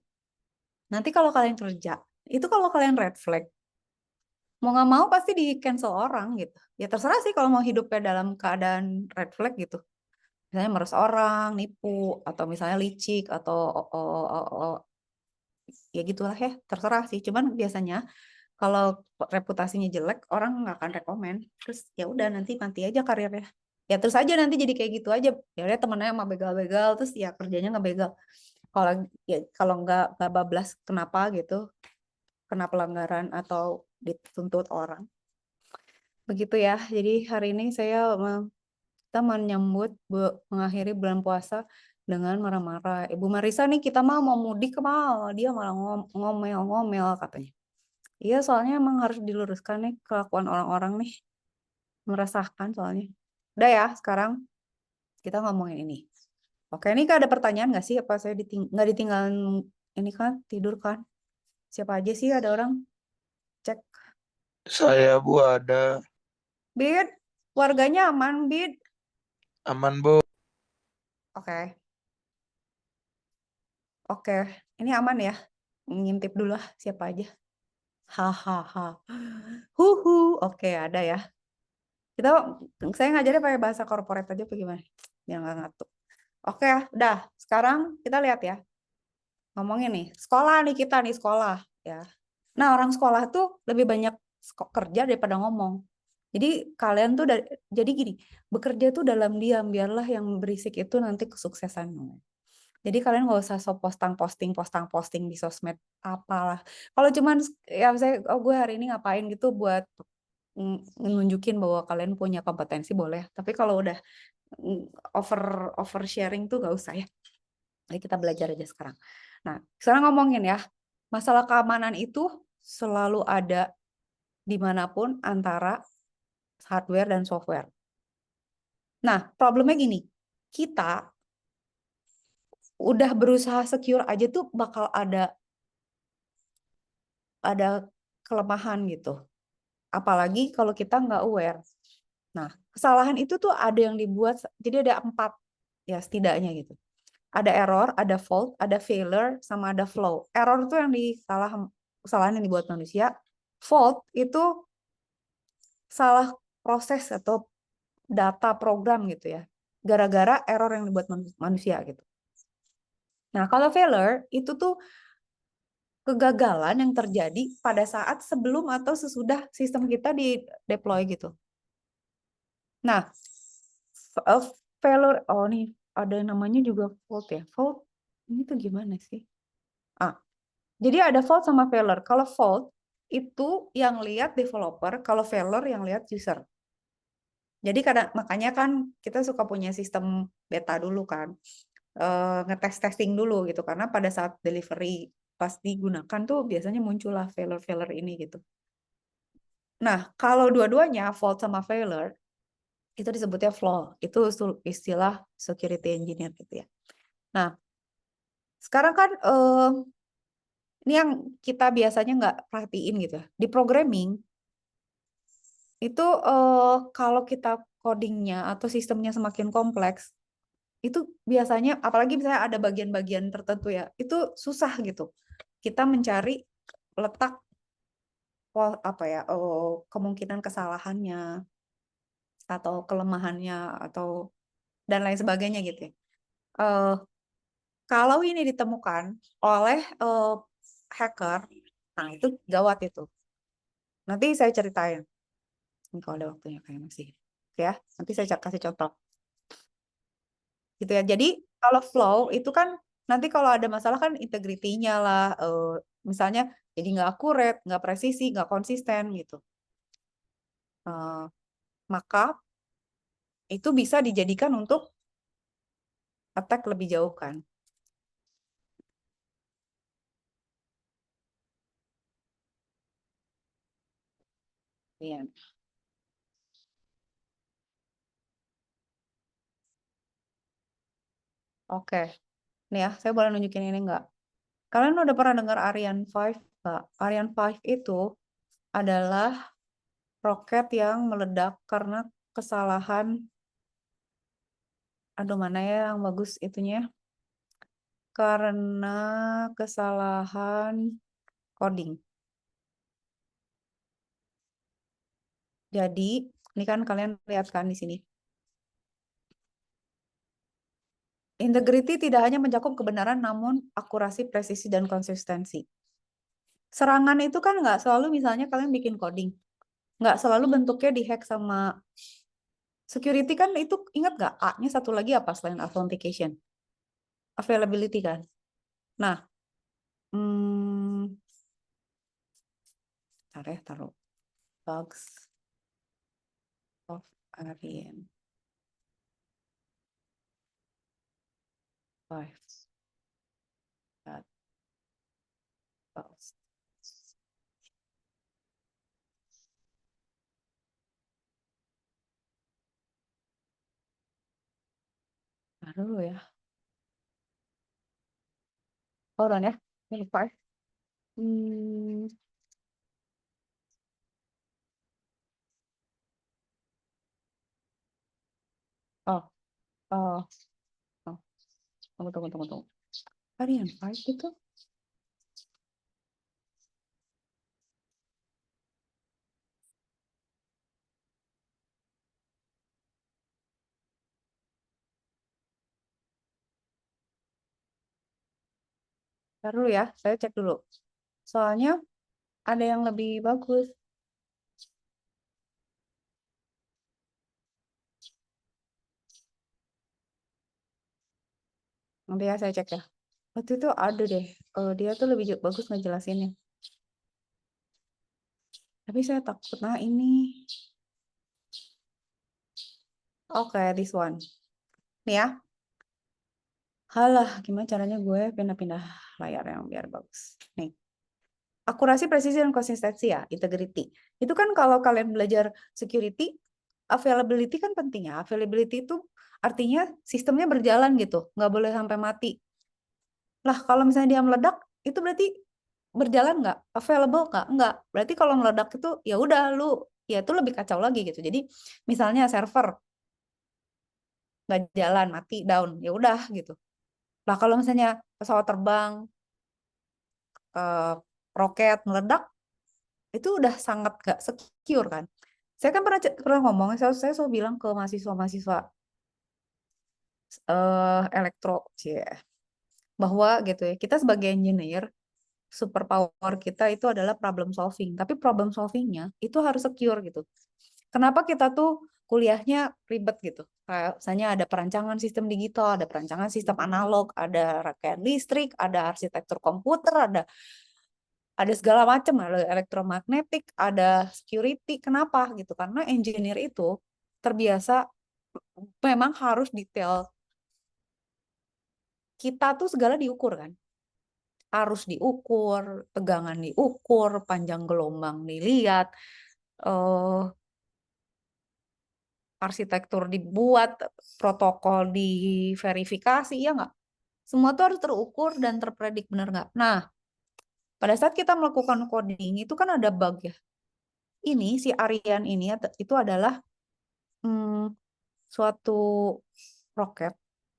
Speaker 1: nanti kalau kalian kerja, itu kalau kalian red flag, mau nggak mau pasti di cancel orang gitu. Ya terserah sih kalau mau hidupnya dalam keadaan red flag gitu. Misalnya meres orang, nipu, atau misalnya licik, atau ya gitulah ya, terserah sih. Cuman biasanya kalau reputasinya jelek, orang nggak akan rekomen. Terus ya udah nanti mati aja karirnya. Ya terus aja nanti jadi kayak gitu aja. Ya udah temennya sama begal-begal, terus ya kerjanya nggak begal. Kalau ya kalau nggak bablas kenapa gitu, kena pelanggaran atau dituntut orang. Begitu ya. Jadi hari ini kita menyambut mengakhiri bulan puasa dengan marah-marah. Ibu Marisa nih kita mau mudik ke mal, dia malah ngomel-ngomel katanya. Iya, soalnya emang harus diluruskan nih kelakuan orang-orang nih. Meresahkan soalnya. Udah ya, sekarang kita ngomongin ini. Oke, ini Kak ada pertanyaan nggak sih? Apa saya nggak ditinggalin ini kan tidur kan? Siapa aja sih ada orang cek.
Speaker 3: Saya Bu ada
Speaker 1: Bid, warganya aman, Bid.
Speaker 3: aman Bu.
Speaker 1: Oke, oke. Ini aman ya? Ngintip dulu lah siapa aja. Hahaha. Huhu. Oke, ada ya. Kita saya ngajarnya pakai bahasa korporat aja apa gimana? Yang nggak ngatuk. Oke, udah. Sekarang kita lihat ya. Ngomongin nih, sekolah nih kita nih sekolah ya. Nah, orang sekolah tuh lebih banyak kerja daripada ngomong. Jadi kalian tuh jadi gini, bekerja tuh dalam diam, biarlah yang berisik itu nanti kesuksesan. Jadi kalian nggak usah so postang-posting di sosmed apalah. Kalau cuman ya saya oh gue hari ini ngapain gitu buat nunjukin bahwa kalian punya kompetensi boleh. Tapi kalau udah over sharing tuh nggak usah ya. Jadi kita belajar aja sekarang. Nah, sekarang ngomongin ya, masalah keamanan itu selalu ada dimanapun antara hardware dan software. Nah, problemnya gini, kita udah berusaha secure aja tuh bakal ada kelemahan gitu. Apalagi kalau kita nggak aware. Nah, kesalahan itu tuh ada yang dibuat, jadi ada 4 ya setidaknya gitu. Ada error, ada fault, ada failure, sama ada flow. Error itu yang kesalahan yang dibuat manusia. Fault itu salah proses atau data program gitu ya. Gara-gara error yang dibuat manusia gitu. Nah, kalau failure itu tuh kegagalan yang terjadi pada saat sebelum atau sesudah sistem kita di deploy gitu. Nah, failure, oh nih ada namanya juga fault ya. Fault ini tuh gimana sih? Jadi ada fault sama failure. Kalau fault itu yang lihat developer, kalau failure yang lihat user. Jadi makanya kan kita suka punya sistem beta dulu kan, ngetes testing dulu gitu karena pada saat delivery pas digunakan tuh biasanya muncullah failure ini gitu. Nah kalau dua-duanya fault sama failure itu disebutnya flaw. Itu istilah security engineer gitu ya. Nah sekarang kan ini yang kita biasanya nggak perhatiin gitu ya. Di programming itu kalau kita codingnya atau sistemnya semakin kompleks, itu biasanya apalagi misalnya ada bagian-bagian tertentu ya, itu susah gitu. Kita mencari letak apa ya, kemungkinan kesalahannya atau kelemahannya atau dan lain sebagainya gitu ya. Eh, kalau ini ditemukan oleh hacker, nah itu gawat itu. Nanti saya ceritain. Ini kalau ada waktunya kayak masih. Ya, nanti saya kasih contoh. Gitu ya. Jadi kalau flow itu kan nanti kalau ada masalah kan integritinya lah, misalnya jadi nggak akurat, nggak presisi, nggak konsisten gitu. Eh, maka itu bisa dijadikan untuk attack lebih jauh kan. Iya. Oke. Nih ya, saya boleh nunjukin ini nggak? Kalian udah pernah dengar Ariane 5 nggak? Ariane 5 itu adalah roket yang meledak karena kesalahan, aduh mana ya yang bagus itunya? Karena kesalahan coding. Jadi, ini kan kalian lihat kan di sini. Integrity tidak hanya mencakup kebenaran, namun akurasi, presisi, dan konsistensi. Serangan itu kan nggak selalu misalnya kalian bikin coding. Nggak selalu bentuknya dihack sama security kan itu, ingat nggak? A-nya satu lagi apa selain authentication? Availability kan? Nah, hmm, taruh bugs of Ariane 5. dulu ya. Hold on ya. Lupa. Oh, oh, oh. Tunggu. Varian 5 itu? Ntar dulu ya, saya cek dulu. Soalnya ada yang lebih bagus. Nanti ya saya cek ya. Waktu itu ada deh, dia tuh lebih bagus ngejelasinnya. Tapi saya takut, nah ini. Oke, this one. Nih ya. Halah, gimana caranya gue pindah-pindah layar yang biar bagus. Nih. Akurasi, presisi, dan konsistensi ya, integrity. Itu kan kalau kalian belajar security, availability kan penting ya. Availability itu artinya sistemnya berjalan gitu, nggak boleh sampai mati. Lah, kalau misalnya dia meledak, itu berarti berjalan nggak? Available nggak? Nggak. Berarti kalau meledak itu, ya udah lu, ya itu lebih kacau lagi gitu. Jadi, misalnya server nggak jalan, mati, down, ya udah gitu. Lah, kalau misalnya pesawat terbang, roket meledak, itu udah sangat gak secure kan. Saya kan pernah ngomong, saya selalu bilang ke mahasiswa-mahasiswa elektro, bahwa gitu ya, kita sebagai engineer, superpower kita itu adalah problem solving. Tapi problem solvingnya itu harus secure gitu. Kenapa kita tuh kuliahnya ribet gitu? Kayak misalnya ada perancangan sistem digital, ada perancangan sistem analog, ada rangkaian listrik, ada arsitektur komputer, ada segala macam, ada elektromagnetik, ada security. Kenapa gitu? Karena engineer itu terbiasa memang harus detail. Kita tuh segala diukur kan. Arus diukur, tegangan diukur, panjang gelombang dilihat, arsitektur dibuat, protokol diverifikasi, ya nggak? Semua tuh harus terukur dan terpredik, benar nggak? Nah, pada saat kita melakukan coding itu kan ada bug ya. Ini si Arian ini itu adalah suatu roket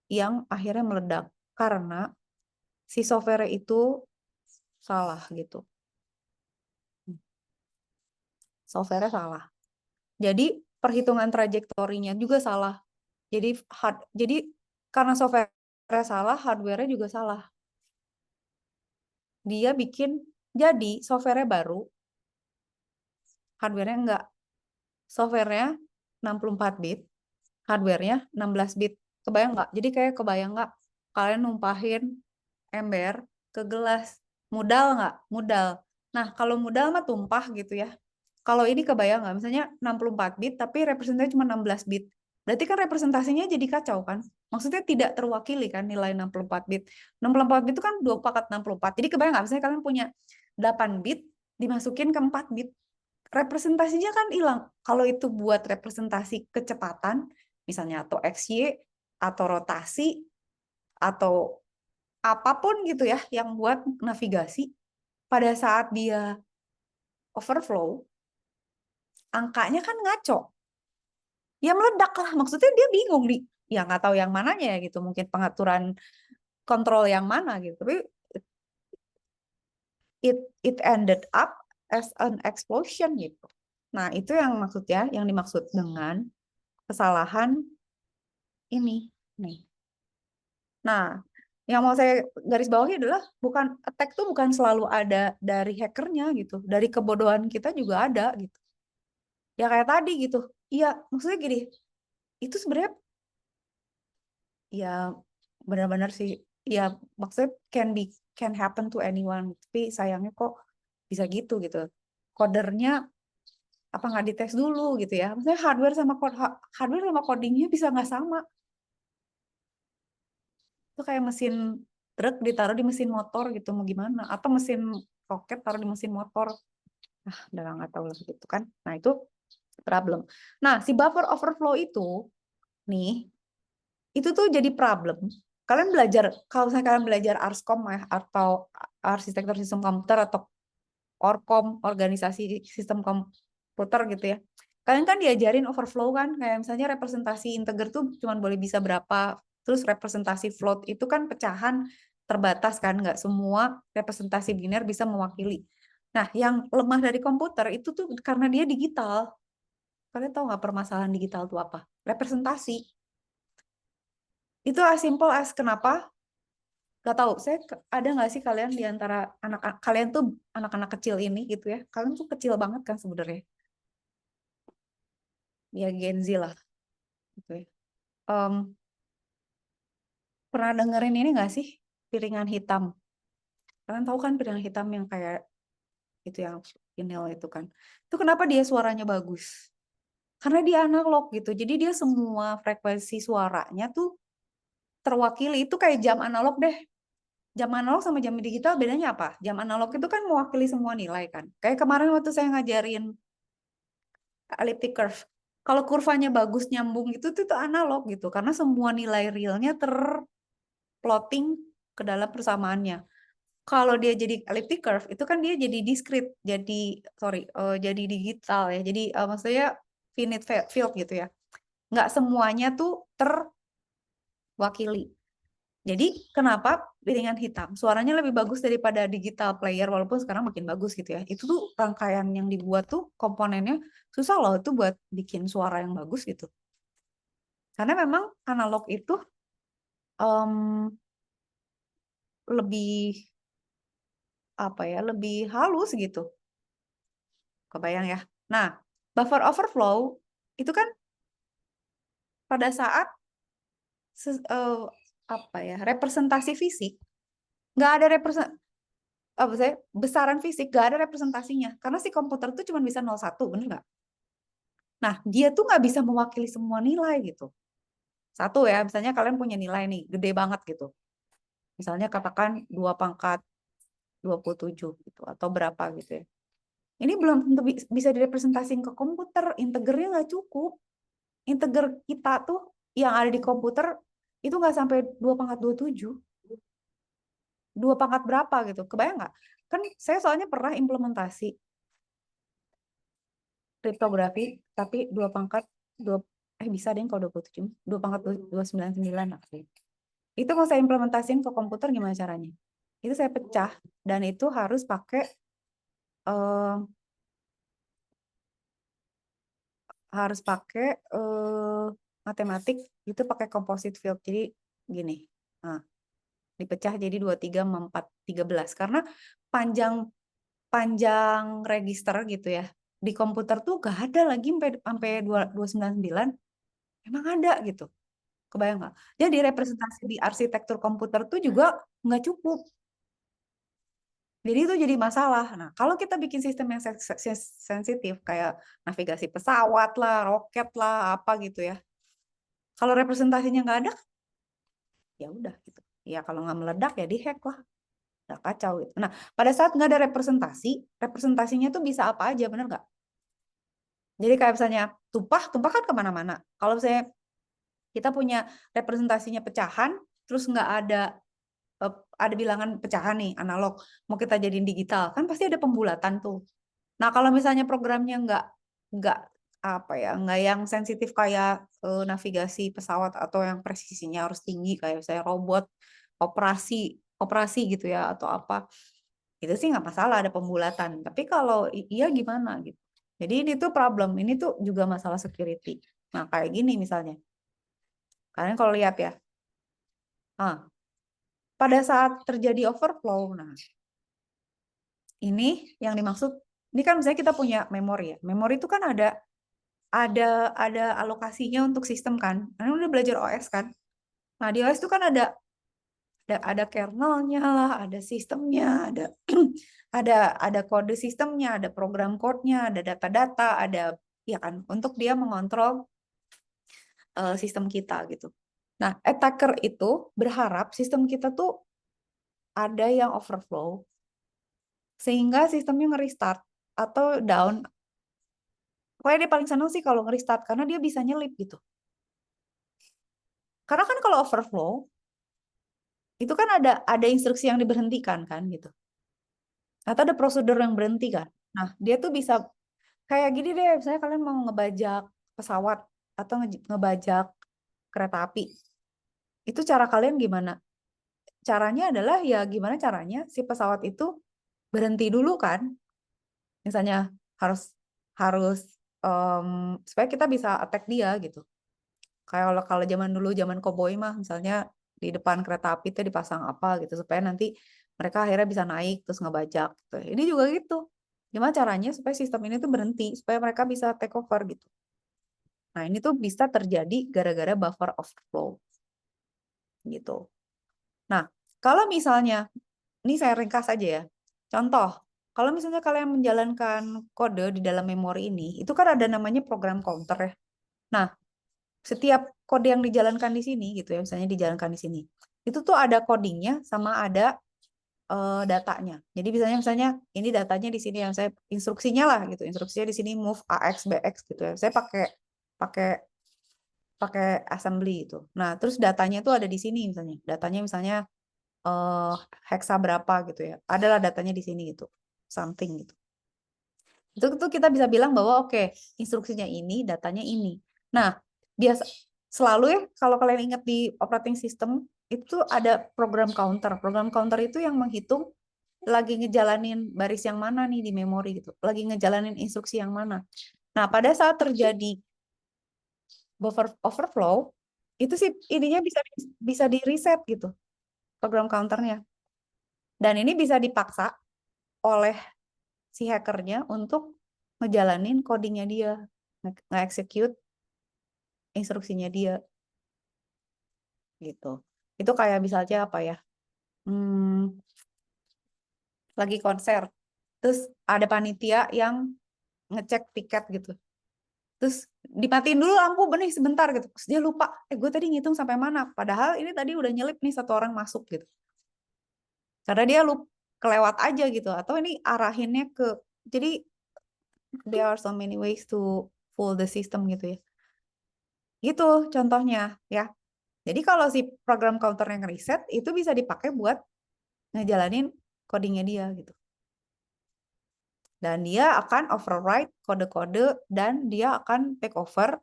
Speaker 1: yang akhirnya meledak karena si software itu salah gitu. Software salah. Jadi perhitungan trajektorinya juga salah. Jadi karena software salah, hardware-nya juga salah. Dia bikin jadi software baru, hardware-nya enggak. Software-nya 64 bit, hardware-nya 16 bit. Kebayang nggak? Jadi kayak kebayang nggak kalian numpahin ember ke gelas. Modal nggak? Modal. Nah, kalau modal mah tumpah gitu ya. Kalau ini kebayang nggak? Misalnya 64 bit, tapi representasinya cuma 16 bit. Berarti kan representasinya jadi kacau kan? Maksudnya tidak terwakili kan nilai 64 bit. 64 bit itu kan 2 paket 64. Jadi kebayang nggak? Misalnya kalian punya 8 bit, dimasukin ke 4 bit. Representasinya kan hilang. Kalau itu buat representasi kecepatan, misalnya atau XY, atau rotasi, atau apapun gitu ya yang buat navigasi, pada saat dia overflow, angkanya kan ngaco. Ya meledak lah, maksudnya dia bingung nih. Ya nggak tahu yang mananya ya gitu, mungkin pengaturan kontrol yang mana gitu. Tapi it ended up as an explosion gitu. Nah, itu yang maksudnya, yang dimaksud dengan kesalahan ini nih. Nah, yang mau saya garis bawahi adalah bukan attack tuh bukan selalu ada dari hackernya gitu, dari kebodohan kita juga ada gitu. Ya kayak tadi gitu. Iya, maksudnya gini, itu sebenarnya ya benar-benar sih, ya maksudnya can happen to anyone. Tapi sayangnya kok bisa gitu. Codernya apa nggak dites dulu gitu ya? Maksudnya hardware sama codingnya bisa nggak sama. Itu kayak mesin truk ditaruh di mesin motor gitu mau gimana? Atau mesin roket taruh di mesin motor. Ah, udah nggak tahu lah gitu kan. Nah, itu problem. Nah, si buffer overflow itu nih itu tuh jadi problem. Kalian belajar, kalau misalnya kalian belajar Arskom ya, atau arsitektur sistem komputer atau Orkom, organisasi sistem komputer gitu ya. Kalian kan diajarin overflow kan, kayak misalnya representasi integer tuh cuma boleh bisa berapa, terus representasi float itu kan pecahan terbatas kan, nggak semua representasi biner bisa mewakili. Nah, yang lemah dari komputer itu tuh karena dia digital. Kalian tahu nggak permasalahan digital itu apa? Representasi. Itu as simple as kenapa? Gak tahu, ada nggak sih kalian di antara anak kalian tuh anak-anak kecil ini gitu ya? Kalian tuh kecil banget kan sebenarnya. Ya Gen Z lah gitu ya. Pernah dengerin ini nggak sih piringan hitam? Kalian tahu kan piringan hitam yang kayak itu yang vinyl itu kan? Itu kenapa dia suaranya bagus? Karena dia analog gitu. Jadi dia semua frekuensi suaranya tuh terwakili. Itu kayak jam analog deh. Jam analog sama jam digital bedanya apa? Jam analog itu kan mewakili semua nilai kan. Kayak kemarin waktu saya ngajarin elliptic curve. Kalau kurvanya bagus nyambung gitu itu analog gitu karena semua nilai realnya terplotting ke dalam persamaannya. Kalau dia jadi elliptic curve itu kan dia jadi discrete, jadi digital ya. Jadi maksudnya finite field gitu ya. Nggak semuanya tuh terwakili. Jadi kenapa piringan hitam suaranya lebih bagus daripada digital player walaupun sekarang makin bagus gitu ya. Itu tuh rangkaian yang dibuat tuh komponennya susah loh itu buat bikin suara yang bagus gitu. Karena memang analog itu lebih apa ya, lebih halus gitu. Kebayang ya. Nah, buffer overflow itu kan pada saat apa ya, representasi fisik nggak ada apa saya besaran fisik nggak ada representasinya karena si komputer tuh cuma bisa 01, bener nggak? Nah, dia tuh nggak bisa mewakili semua nilai gitu. Satu ya, misalnya kalian punya nilai nih, gede banget gitu. Misalnya katakan 2/27 gitu, atau berapa gitu ya. Ini belum tentu bisa direpresentasikan ke komputer, integernya nggak cukup. Integer kita tuh yang ada di komputer itu nggak sampai 2/27. 2 pangkat berapa gitu, kebayang nggak? Kan saya soalnya pernah implementasi kriptografi tapi 2 pangkat 2 bisa deh kalau 27 2/299 sih. Itu mau saya implementasiin ke komputer gimana caranya? Itu saya pecah dan itu harus pakai eh, matematik itu pakai composite field. Jadi gini. Nah, dipecah jadi 23 sama 4 13 karena panjang panjang register gitu ya. Di komputer tuh gak ada lagi sampai 299. Emang ada gitu. Kebayang nggak? Jadi representasi di arsitektur komputer tuh juga nggak cukup. Jadi itu jadi masalah. Nah, kalau kita bikin sistem yang sensitif kayak navigasi pesawat lah, roket lah, apa gitu ya. Kalau representasinya nggak ada, ya udah gitu. Ya kalau nggak meledak ya dihack lah. Udah kacau gitu. Nah, pada saat nggak ada representasinya tuh bisa apa aja, bener nggak? Jadi kayak misalnya tumpah kan kemana-mana. Kalau misalnya kita punya representasinya pecahan, terus nggak ada bilangan pecahan nih analog, mau kita jadiin digital, kan pasti ada pembulatan tuh. Nah, kalau misalnya programnya nggak apa ya, nggak yang sensitif kayak navigasi pesawat atau yang presisinya harus tinggi kayak misalnya robot operasi operasi gitu ya atau apa, itu sih nggak masalah ada pembulatan. Tapi kalau iya gimana gitu. Jadi ini tuh problem, ini tuh juga masalah security. Nah, kayak gini misalnya. Kalian kalau lihat ya, pada saat terjadi overflow, nah ini yang dimaksud, ini kan misalnya kita punya memori ya. Memori itu kan ada alokasinya untuk sistem kan. Kalian udah belajar OS kan. Nah, di OS itu kan ada kernelnya lah, ada sistemnya, ada ada kode sistemnya, ada program code-nya, ada data-data, ada ya kan untuk dia mengontrol sistem kita gitu. Nah, attacker itu berharap sistem kita tuh ada yang overflow sehingga sistemnya nge-restart atau down. Pokoknya dia paling senang sih kalau nge-restart karena dia bisa nyelip gitu. Karena kan kalau overflow itu kan ada instruksi yang diberhentikan kan gitu. Atau ada prosedur yang berhenti kan. Nah, dia tuh bisa kayak gini deh, misalnya kalian mau ngebajak pesawat atau ngebajak kereta api. Itu cara kalian gimana? Caranya adalah ya gimana caranya si pesawat itu berhenti dulu kan. Misalnya harus harus supaya kita bisa attack dia gitu. Kayak kalau zaman dulu zaman koboi mah misalnya di depan kereta api itu dipasang apa gitu supaya nanti mereka akhirnya bisa naik terus ngebajak gitu. Ini juga gitu. Gimana caranya supaya sistem ini tuh berhenti supaya mereka bisa take over gitu. Nah, ini tuh bisa terjadi gara-gara buffer overflow gitu. Nah, kalau misalnya ini saya ringkas aja ya. Contoh, kalau misalnya kalian menjalankan kode di dalam memori ini, itu kan ada namanya program counter ya. Nah, setiap kode yang dijalankan di sini gitu ya, misalnya dijalankan di sini, itu tuh ada codingnya sama ada datanya. Jadi misalnya ini datanya di sini yang saya instruksinya lah gitu, instruksinya di sini move AX BX gitu ya. Saya pakai pakai pakai assembly itu. Nah, terus datanya itu ada di sini misalnya. Datanya misalnya eh hexa berapa gitu ya. Adalah datanya di sini gitu. Something gitu. Itu tuh kita bisa bilang bahwa oke, instruksinya ini, datanya ini. Nah, biasa selalu ya kalau kalian ingat di operating system itu ada program counter. Program counter itu yang menghitung lagi ngejalanin baris yang mana nih di memori gitu. Lagi ngejalanin instruksi yang mana. Nah, pada saat terjadi buffer overflow, itu sih ininya bisa bisa di reset gitu program counternya. Dan ini bisa dipaksa oleh si hackernya untuk ngejalanin codingnya dia, nge-execute instruksinya dia gitu. Itu kayak misalnya apa ya? Hmm, lagi konser, terus ada panitia yang ngecek tiket gitu. Terus dimatiin dulu lampu benih sebentar gitu. Terus dia lupa, gue tadi ngitung sampai mana? Padahal ini tadi udah nyelip nih satu orang masuk gitu. Karena dia kelewat aja gitu. Atau ini arahinnya ke, jadi there are so many ways to fool the system gitu ya. Gitu contohnya ya. Jadi kalau si program counter yang reset itu bisa dipakai buat ngejalanin codingnya dia gitu. Dan dia akan override kode-kode dan dia akan take over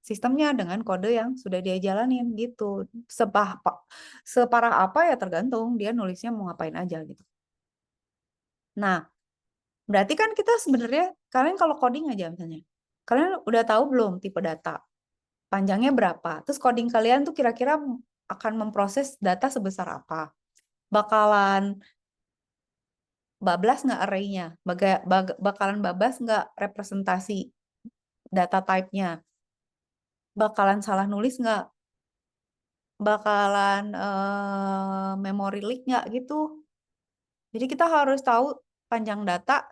Speaker 1: sistemnya dengan kode yang sudah dia jalanin gitu. Separah apa ya tergantung dia nulisnya mau ngapain aja gitu. Nah, berarti kan kita sebenarnya kalian kalau coding aja misalnya, kalian udah tahu belum tipe data, panjangnya berapa, terus coding kalian tuh kira-kira akan memproses data sebesar apa, bakalan bablas nggak array-nya, bakalan bablas nggak representasi data type-nya, bakalan salah nulis nggak, bakalan memory leak nggak gitu. Jadi kita harus tahu panjang data,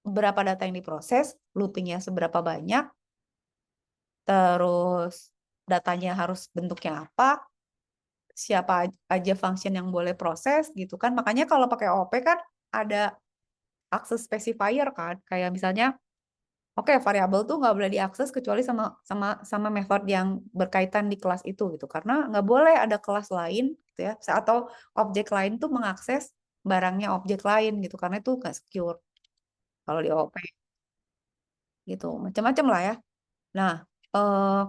Speaker 1: berapa data yang diproses, loopingnya seberapa banyak, terus datanya harus bentuknya apa, siapa aja function yang boleh proses gitu kan. Makanya kalau pakai OOP kan ada access specifier kan, kayak misalnya oke, variabel tuh nggak boleh diakses kecuali sama sama method yang berkaitan di kelas itu gitu. Karena nggak boleh ada kelas lain gitu ya, atau objek lain tuh mengakses barangnya objek lain gitu. Karena itu nggak secure kalau di OOP gitu. Macam-macam lah ya. Nah, eh,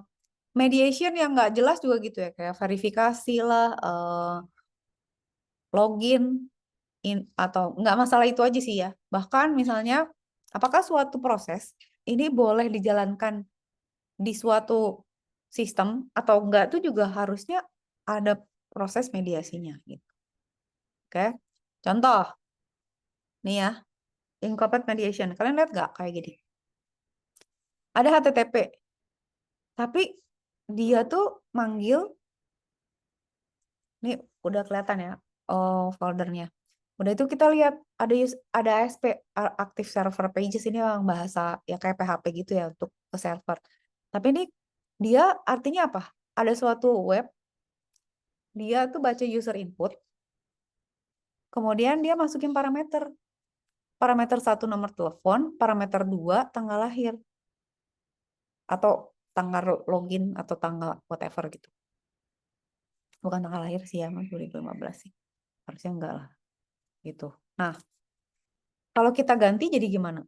Speaker 1: mediation yang nggak jelas juga gitu ya, kayak verifikasi lah, login, atau nggak masalah itu aja sih ya. Bahkan misalnya, apakah suatu proses ini boleh dijalankan di suatu sistem atau enggak itu juga harusnya ada proses mediasinya gitu. Oke. Contoh nih ya, incomplete mediation. Kalian lihat nggak kayak gini? Ada HTTP, tapi dia tuh manggil, nih udah kelihatan ya, foldernya. Udah itu kita lihat ada ASP, active server pages, ini yang bahasa ya kayak PHP gitu ya untuk ke server. Tapi ini dia artinya apa? Ada suatu web, dia tuh baca user input, kemudian dia masukin parameter. Parameter 1 nomor telepon, parameter 2 tanggal lahir. Atau tanggal login atau tanggal whatever gitu. Bukan tanggal lahir sih ya, 2015 sih. Harusnya enggak lah. Gitu. Nah, kalau kita ganti jadi gimana?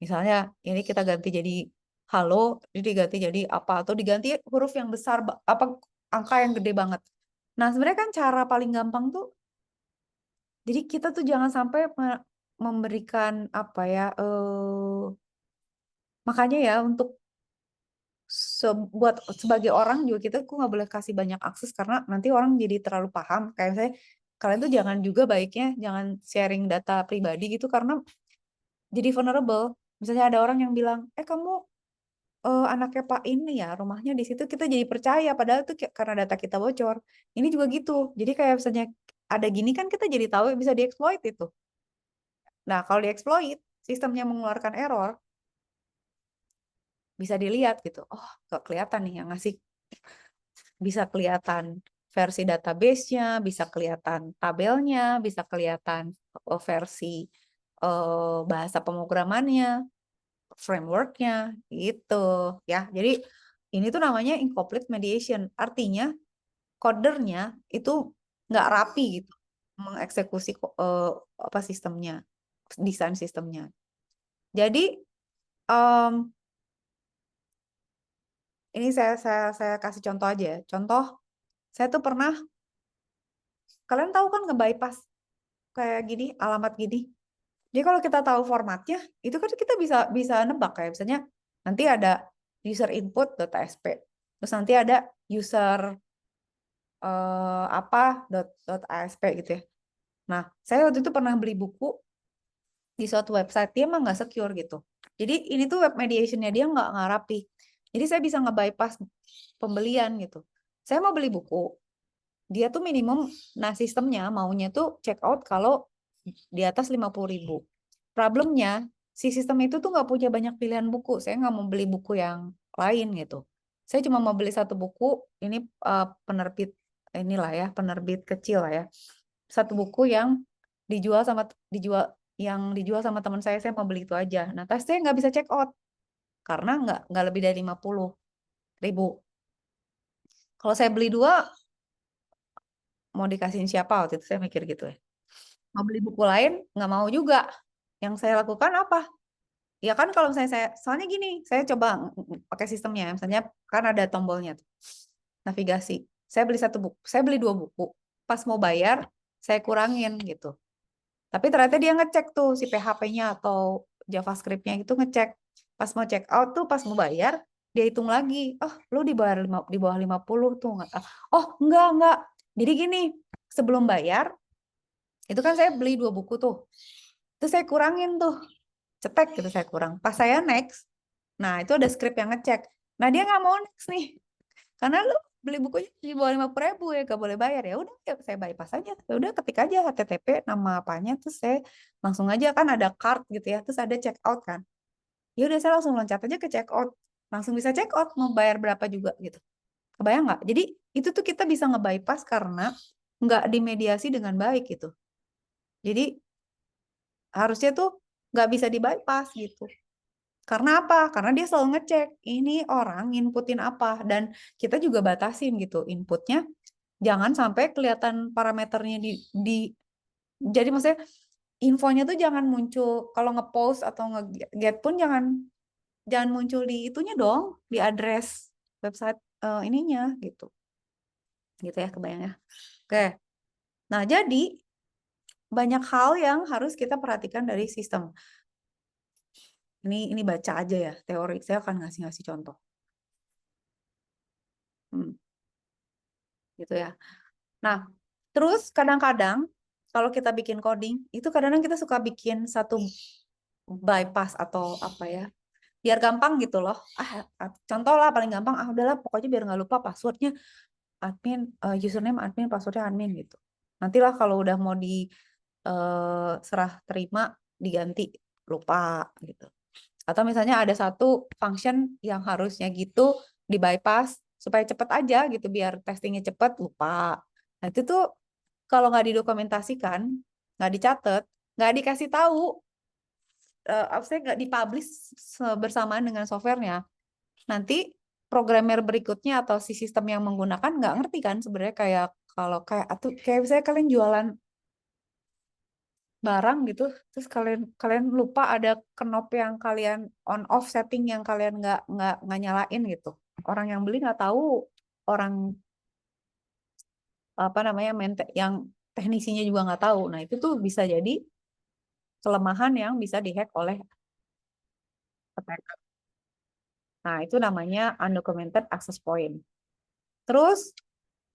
Speaker 1: Misalnya ini kita ganti jadi halo, jadi diganti jadi apa atau diganti huruf yang besar apa angka yang gede banget. Nah, sebenarnya kan cara paling gampang tuh jadi kita tuh jangan sampai memberikan apa ya makanya ya untuk buat sebagai orang juga kita nggak boleh kasih banyak akses karena nanti orang jadi terlalu paham. Kayak saya kalian tuh jangan juga baiknya jangan sharing data pribadi gitu karena jadi vulnerable. Misalnya ada orang yang bilang, kamu anaknya Pak ini ya, rumahnya di situ kita jadi percaya padahal itu karena data kita bocor. Ini juga gitu. Jadi kayak misalnya ada gini kan kita jadi tahu bisa dieksploit itu. Nah, kalau dieksploit, sistemnya mengeluarkan error, bisa dilihat gitu. Oh, kok kelihatan nih yang ngasih bisa kelihatan versi database-nya, bisa kelihatan tabelnya, bisa kelihatan versi bahasa pemrogramannya, framework-nya gitu ya. Jadi ini tuh namanya incomplete mediation. Artinya codernya itu nggak rapi gitu mengeksekusi apa sistemnya, desain sistemnya. Jadi ini saya kasih contoh aja. Contoh, saya tuh pernah, kalian tahu kan nge-bypass kayak gini, alamat gini. Jadi kalau kita tahu formatnya, itu kan kita bisa bisa nebak kayak misalnya nanti ada user input.asp, terus nanti ada user .asp gitu ya. Nah, saya waktu itu pernah beli buku di suatu website, dia emang nggak secure gitu. Jadi ini tuh web mediation-nya dia nggak rapi. Jadi saya bisa nge-bypass pembelian gitu. Saya mau beli buku, dia tuh minimum, nah sistemnya maunya tuh check out kalau di atas 50.000. Problemnya, si sistem itu tuh nggak punya banyak pilihan buku. Saya nggak mau beli buku yang lain gitu. Saya cuma mau beli satu buku, ini penerbit inilah ya, penerbit kecil lah ya. Satu buku yang dijual sama teman saya mau beli itu aja. Nah, tapi saya nggak bisa check out karena nggak lebih dari 50.000. Kalau saya beli dua, mau dikasihin siapa waktu itu saya mikir gitu ya. Mau beli buku lain, nggak mau juga. Yang saya lakukan apa? Ya kan kalau misalnya soalnya gini, saya coba pakai sistemnya. Misalnya kan ada tombolnya tuh, navigasi. Saya beli satu buku, saya beli dua buku. Pas mau bayar, saya kurangin gitu. Tapi ternyata dia ngecek tuh si PHP-nya atau JavaScript-nya itu ngecek. Pas mau check out tuh, pas mau bayar, dia hitung lagi. Oh, lu di bawah 50 tuh. Oh, enggak. Jadi gini, sebelum bayar, itu kan saya beli dua buku tuh. Terus saya kurangin tuh. Cetek gitu saya kurang. Pas saya next, nah itu ada script yang ngecek. Nah dia nggak mau next nih. Karena lu beli bukunya di bawah 50.000 ya, gak boleh bayar. Ya udah, ya saya bypass aja. Ya udah ketik aja HTTP nama apanya, terus saya langsung aja kan ada card gitu ya, terus ada check out kan. Ya udah saya langsung loncat aja ke check out. Langsung bisa check out mau bayar berapa juga gitu. Kebayang nggak? Jadi itu tuh kita bisa nge-bypass karena nggak dimediasi dengan baik gitu. Jadi harusnya tuh nggak bisa di-bypass gitu. Karena apa? Karena dia selalu ngecek ini orang inputin apa dan kita juga batasin gitu inputnya jangan sampai kelihatan parameternya di jadi maksudnya infonya tuh jangan muncul kalau nge-post atau nge-get pun jangan muncul di itunya dong di address website ininya gitu gitu ya kebayang ya. Oke. Nah, jadi banyak hal yang harus kita perhatikan dari sistem. Ini baca aja ya, teori. Saya akan ngasih contoh. Gitu ya. Nah, terus kadang-kadang kalau kita bikin coding, itu kadang-kadang kita suka bikin satu bypass atau apa ya, biar gampang gitu loh. Contoh lah paling gampang, udahlah pokoknya biar nggak lupa passwordnya admin, username admin, passwordnya admin gitu. Nantilah kalau udah mau di serah terima diganti lupa gitu. Atau misalnya ada satu function yang harusnya gitu di bypass supaya cepet aja gitu biar testingnya cepet lupa. Nah itu tuh kalau nggak didokumentasikan, nggak dicatat, nggak dikasih tahu, saya nggak dipublish bersamaan dengan softwarenya, nanti programmer berikutnya atau si sistem yang menggunakan nggak ngerti kan sebenarnya kayak kalau kayak misalnya kalian jualan barang gitu, terus kalian lupa ada knop yang kalian on off setting yang kalian nggak nyalain gitu. Orang yang beli nggak tahu, orang apa namanya yang teknisinya juga nggak tahu. Nah itu tuh bisa jadi kelemahan yang bisa dihack oleh attacker. Nah itu namanya undocumented access point. Terus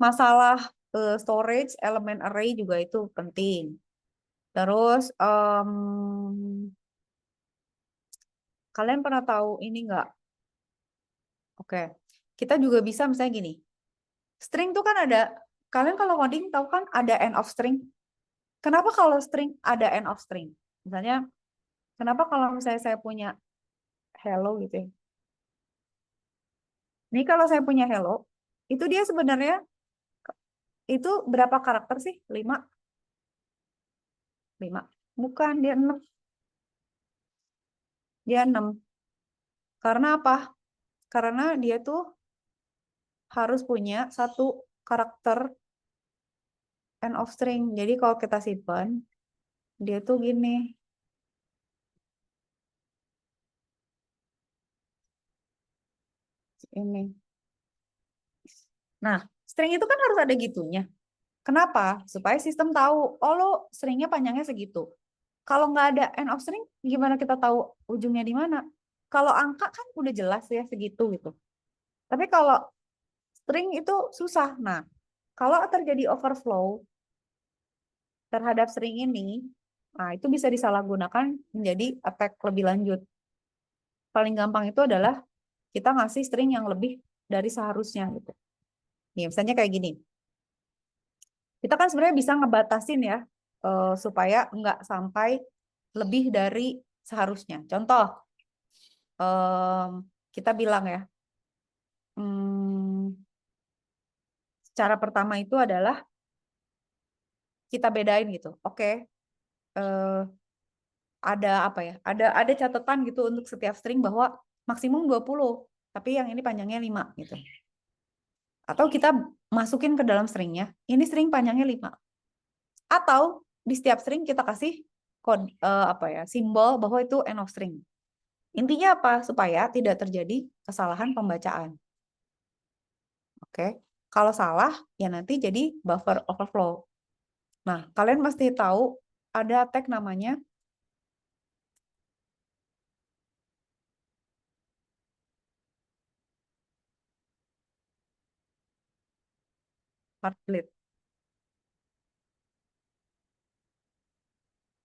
Speaker 1: masalah storage elemen array juga itu penting. Terus kalian pernah tahu ini nggak? Oke, kita juga bisa misalnya gini. String tuh kan ada, kalian kalau coding tahu kan ada end of string. Kenapa kalau string ada end of string? Misalnya, kenapa kalau misalnya saya punya hello gitu ya. Ini kalau saya punya hello, itu dia sebenarnya itu berapa karakter sih? 5? 5. Bukan, dia 6. Dia 6. Karena apa? Karena dia tuh harus punya satu karakter end of string. Jadi kalau kita simpan, dia tuh gini. Ini. Nah, string itu kan harus ada gitunya. Kenapa? Supaya sistem tahu, oh lo stringnya panjangnya segitu. Kalau nggak ada end of string, gimana kita tahu ujungnya di mana? Kalau angka kan udah jelas ya segitu gitu. Tapi kalau string itu susah. Nah, kalau terjadi overflow terhadap string ini, nah itu bisa disalahgunakan menjadi attack lebih lanjut. Paling gampang itu adalah kita ngasih string yang lebih dari seharusnya gitu. Nih, misalnya kayak gini. Kita kan sebenarnya bisa ngebatasin ya supaya nggak sampai lebih dari seharusnya. Contoh, kita bilang ya, cara pertama itu adalah kita bedain gitu. Oke, ada apa ya? Ada catatan gitu untuk setiap string bahwa maksimum 20, tapi yang ini panjangnya 5 gitu. Atau kita masukin ke dalam stringnya, ini string panjangnya 5. Atau di setiap string kita kasih kode apa ya, simbol bahwa itu end of string. Intinya apa? Supaya tidak terjadi kesalahan pembacaan. Oke. Kalau salah, ya nanti jadi buffer overflow. Nah, kalian mesti tahu ada tag namanya heartbleed.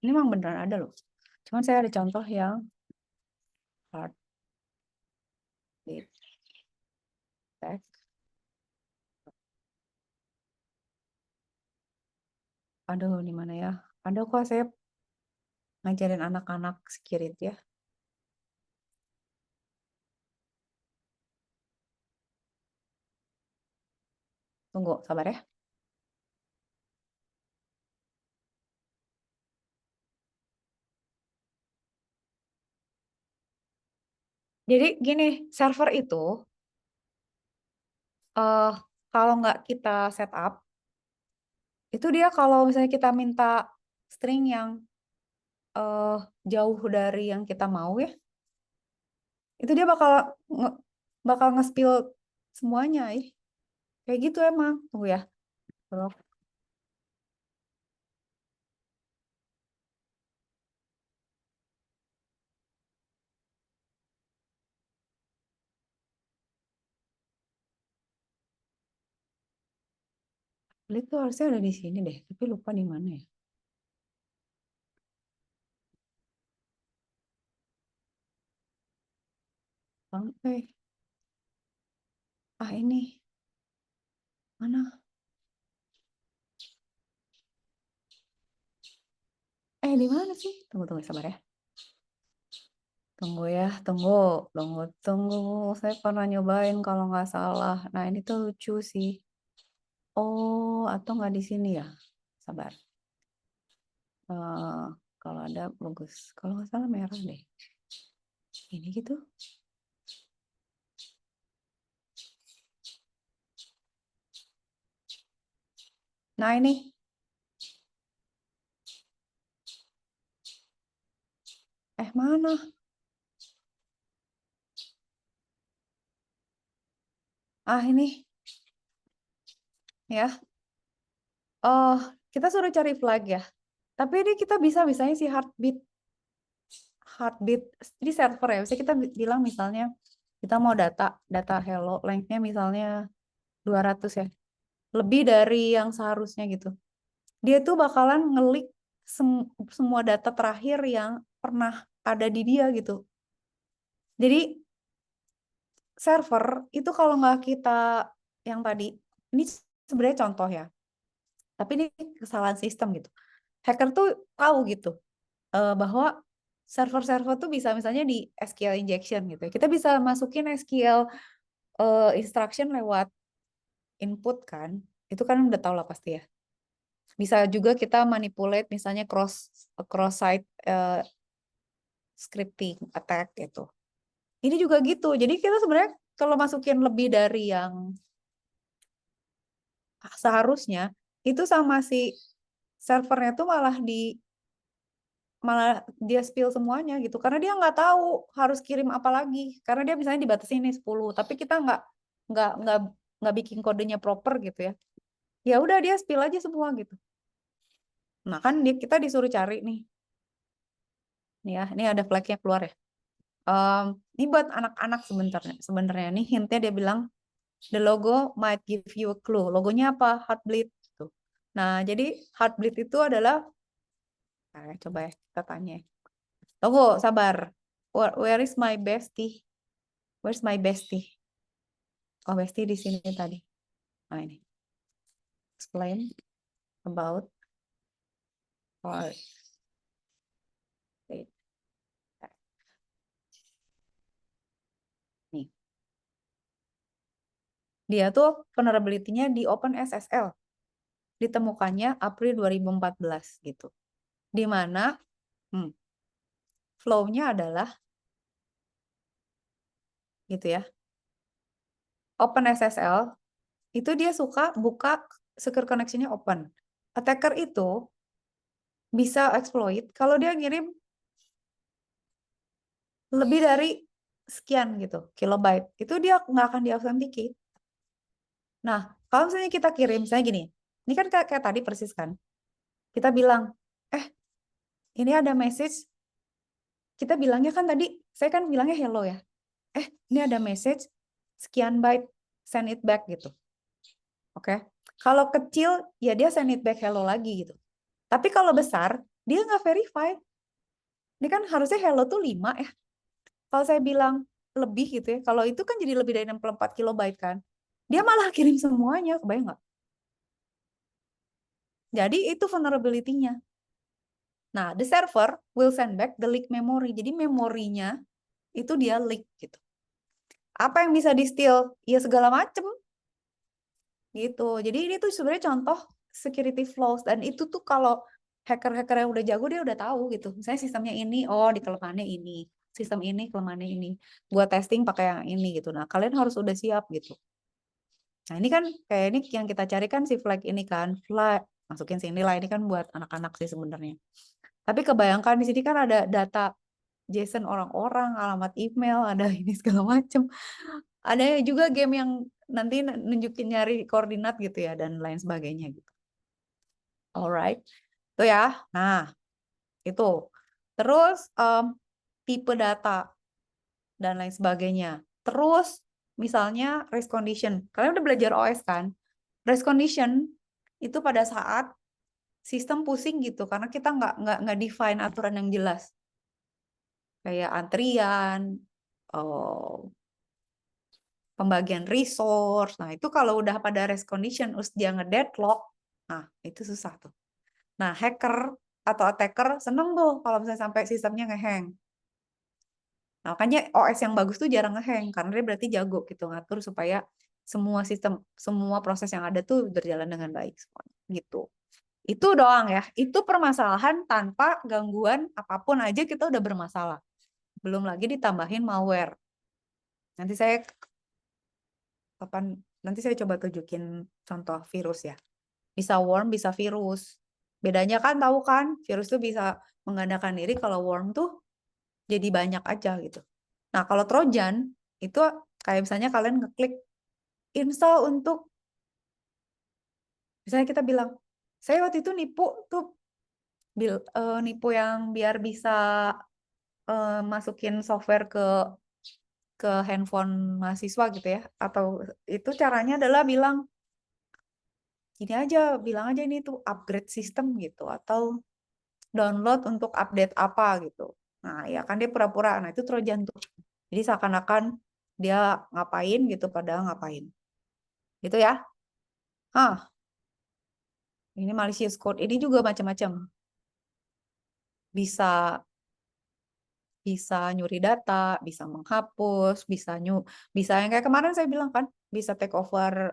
Speaker 1: Ini memang beneran ada loh. Cuman saya ada contoh yang heartbleed tag. Aduh, di mana ya? Ada kok saya ngajarin anak-anak security ya. Tunggu, sabar ya. Jadi gini, server itu kalau nggak kita setup, itu dia kalau misalnya kita minta string yang jauh dari yang kita mau ya, itu dia bakal nge-spill semuanya. Kayak gitu emang. Tunggu ya. Blok. Itu harusnya ada di sini deh, tapi lupa di mana ya. Ini mana? Di mana sih? Tunggu sabar ya. Tunggu ya, tunggu. Saya pernah nyobain kalau nggak salah. Nah ini tuh lucu sih. Oh, atau nggak di sini ya? Sabar. Kalau ada bagus. Kalau nggak salah merah deh. Ini gitu. Nah ini, mana? Ini ya. Oh, kita suruh cari flag ya. Tapi ini kita misalnya si heartbeat di server ya. Bisa kita bilang misalnya kita mau data hello lengthnya misalnya 200 ya. Lebih dari yang seharusnya gitu. Dia tuh bakalan ngelik semua data terakhir yang pernah ada di dia gitu. Jadi server itu kalau nggak kita yang tadi, ini sebenarnya contoh ya. Tapi ini kesalahan sistem gitu. Hacker tuh tahu gitu bahwa server-server tuh bisa misalnya di SQL injection gitu. Kita bisa masukin SQL instruction lewat input kan. Itu kan udah tahu lah pasti ya. Bisa juga kita manipulate misalnya cross site scripting attack gitu. Ini juga gitu. Jadi kita sebenarnya kalau masukin lebih dari yang seharusnya itu sama si servernya tuh malah dia spill semuanya gitu karena dia nggak tahu harus kirim apa lagi karena dia misalnya dibatasi ini 10 tapi kita nggak nggak nggak bikin kodenya proper gitu ya ya udah dia spill aja semua gitu. Nah kan kita disuruh cari nih ya ini ada flagnya keluar ya. Ini buat anak-anak sebenarnya nih hintnya dia bilang the logo might give you a clue. Logonya apa? Heartbleed gitu. Nah jadi Heartbleed itu adalah coba ya kita tanya. Tunggu, sabar. Where is my bestie? Where's my bestie? Oh, bestie di sini tadi. Nah, ini. Explain about heart. Nih. Dia tuh vulnerability-nya di OpenSSL. Ditemukannya April 2014 gitu. Di mana flow-nya adalah gitu ya. OpenSSL itu dia suka buka secure connection-nya open. Attacker itu bisa exploit kalau dia ngirim lebih dari sekian gitu kilobyte itu dia nggak akan di-authenticate. Nah kalau misalnya kita kirim misalnya gini ini kan kayak tadi persis kan kita bilang ini ada message kita bilangnya kan tadi saya kan bilangnya hello ya ini ada message sekian byte send it back gitu. Oke. Kalau kecil ya dia send it back hello lagi gitu tapi kalau besar dia nggak verify. Ini kan harusnya hello tuh 5 ya. Kalau saya bilang lebih gitu ya, kalau itu kan jadi lebih dari 64 kilobyte kan. Dia malah kirim semuanya, kebayang nggak? Jadi itu vulnerability-nya. Nah, the server will send back the leak memory. Jadi memorinya itu dia leak gitu. Apa yang bisa di-steal? Ya segala macem gitu. Jadi ini tuh sebenarnya contoh security flaws dan itu tuh kalau hacker-hacker yang udah jago dia udah tahu gitu. Misalnya sistemnya ini, oh di kelemahannya ini. Sistem ini kelemahannya ini. Gua testing pakai yang ini gitu. Nah, kalian harus udah siap gitu. Nah, ini kan kayak ini yang kita cari kan si flag ini kan. Flag masukin sini lah ini kan buat anak-anak sih sebenarnya. Tapi kebayangkan di sini kan ada data JSON orang-orang, alamat email, ada ini segala macam. Ada juga game yang nanti nunjukin nyari koordinat gitu ya dan lain sebagainya gitu. Alright. Itu ya. Nah, itu. Terus tipe data dan lain sebagainya. Terus misalnya race condition. Kalian udah belajar OS kan? Race condition itu pada saat sistem pusing gitu karena kita nggak define aturan yang jelas. Kayak antrian, pembagian resource. Nah, itu kalau udah pada race condition terus dia nge-deadlock, nah itu susah tuh. Nah, hacker atau attacker seneng tuh kalau misalnya sampai sistemnya ngehang. Nah, makanya OS yang bagus tuh jarang ngehang karena dia berarti jago gitu ngatur supaya semua sistem, semua proses yang ada tuh berjalan dengan baik semua gitu. Itu doang ya. Itu permasalahan tanpa gangguan apapun aja kita udah bermasalah. Belum lagi ditambahin malware. Nanti saya nanti saya coba tunjukin contoh virus ya. Bisa worm, bisa virus. Bedanya kan tahu kan, virus tuh bisa menggandakan diri, kalau worm tuh jadi banyak aja gitu. Nah, kalau Trojan itu kayak misalnya kalian ngeklik install untuk, misalnya kita bilang, saya waktu itu nipu tuh nipu yang biar bisa masukin software ke handphone mahasiswa gitu ya. Atau itu caranya adalah bilang gini aja, bilang aja ini tuh upgrade sistem gitu, atau download untuk update apa gitu. Nah, ya kan dia pura-pura. Nah, itu Trojan tuh. Jadi seakan-akan dia ngapain gitu padahal ngapain. Gitu ya. Ini malicious code. Ini juga macam-macam. Bisa bisa nyuri data, bisa menghapus, bisa yang kayak kemarin saya bilang kan, bisa take over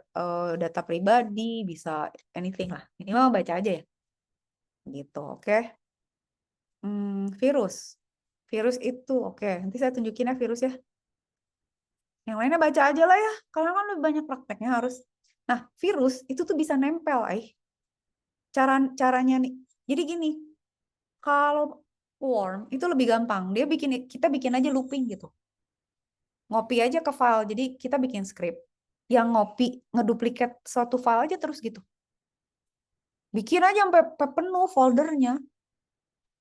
Speaker 1: data pribadi, bisa anything lah. Ini mau baca aja ya. Gitu, oke. Virus. Virus itu, oke. Nanti saya tunjukin ya virus ya. Yang lainnya baca aja lah ya, karena kan lebih banyak prakteknya harus. Nah, virus itu tuh bisa nempel, caranya nih. Jadi gini, kalau worm itu lebih gampang. Kita bikin aja looping gitu. Ngopi aja ke file. Jadi kita bikin script yang ngopi, ngeduplikat suatu file aja terus gitu. Bikin aja sampai penuh foldernya.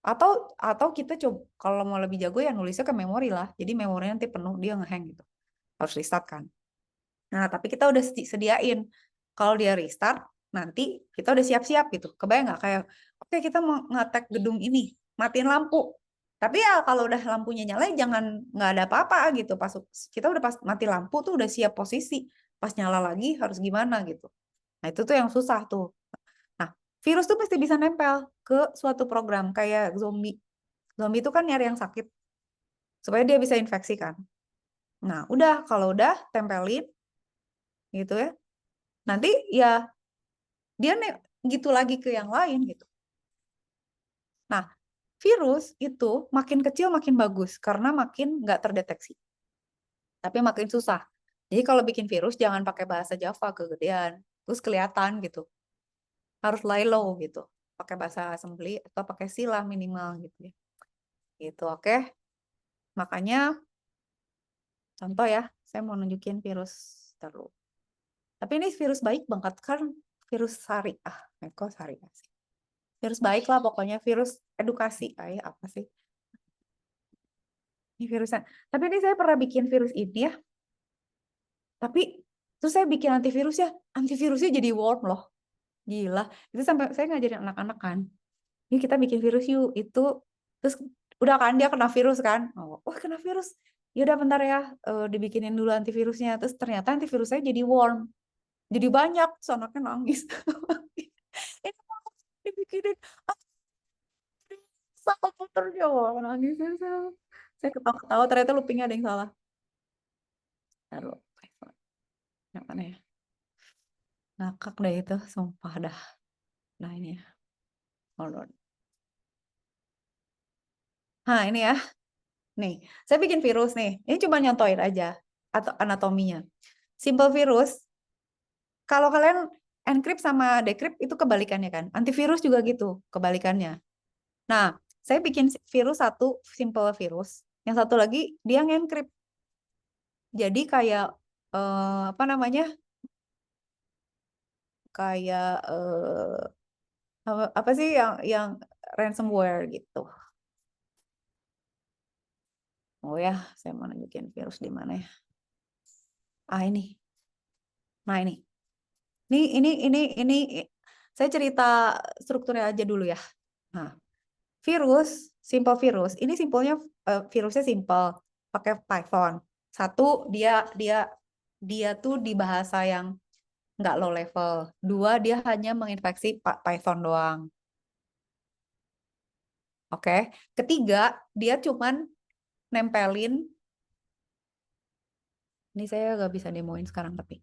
Speaker 1: Atau kita coba kalau mau lebih jago ya nulisnya ke memori lah. Jadi memorinya nanti penuh, dia ngehang gitu. Harus restart kan. Nah, tapi kita udah sediain. Kalau dia restart, nanti kita udah siap-siap gitu. Kebayang nggak kayak, oke kita mau ngetek gedung ini, matiin lampu. Tapi ya kalau udah lampunya nyala, jangan nggak ada apa-apa gitu. Kita udah pas mati lampu tuh udah siap posisi. Pas nyala lagi harus gimana gitu. Nah, itu tuh yang susah tuh. Nah, virus tuh pasti bisa nempel ke suatu program kayak zombie. Zombie itu kan nyari yang sakit supaya dia bisa infeksi kan. Nah, udah kalau udah tempelin gitu ya. Nanti ya dia gitu lagi ke yang lain gitu. Nah, virus itu makin kecil makin bagus karena makin nggak terdeteksi. Tapi makin susah. Jadi kalau bikin virus jangan pakai bahasa Java kegedean. Terus kelihatan gitu. Harus lie low gitu. Pakai bahasa assembly atau pakai C lah minimal gitu ya. Gitu, oke. Makanya contoh ya, saya mau nunjukin virus terus. Tapi ini virus baik banget kan, virus syariah. Kok syariah sih? Virus baik lah pokoknya, virus edukasi. Kayak apa sih? Ini virusnya. Tapi ini saya pernah bikin virus ini ya. Tapi terus saya bikin antivirusnya jadi worm loh. Gila. Itu sampai saya ngajarin anak-anak kan. Ini kita bikin virus yuk. Itu terus udah kan dia kena virus kan. Oh, kena virus. Ya udah bentar ya, dibikinin dulu antivirusnya. Terus ternyata antivirusnya jadi worm. Jadi banyak, terus anaknya nangis. Ini mau dibikinin sama komputernya, nangis. Saya ketawa-ketawa, ternyata loopingnya ada yang salah. Taruh. Yang mana ya? Ngakak deh itu, sumpah dah. Nah ini ya. Hold on. Nah ini ya. Nih, saya bikin virus nih. Ini cuma nyontohin aja. Atau anatominya. Simple virus. Kalau kalian encrypt sama decrypt itu kebalikannya kan. Antivirus juga gitu, kebalikannya. Nah, saya bikin virus satu, simple virus. Yang satu lagi, dia nge-encrypt. Jadi kayak, apa namanya? Kayak, apa sih yang ransomware gitu. Oh ya, saya mau nunjukin virus di mana ya. Ini. Nah, ini saya cerita strukturnya aja dulu ya. Nah, virus, simple virus. Ini simpelnya virusnya simple, pakai Python. Satu, dia tuh di bahasa yang nggak low level. Dua, dia hanya menginfeksi Python doang. Oke. Ketiga, dia cuman nempelin. Ini saya nggak bisa demoin sekarang tapi.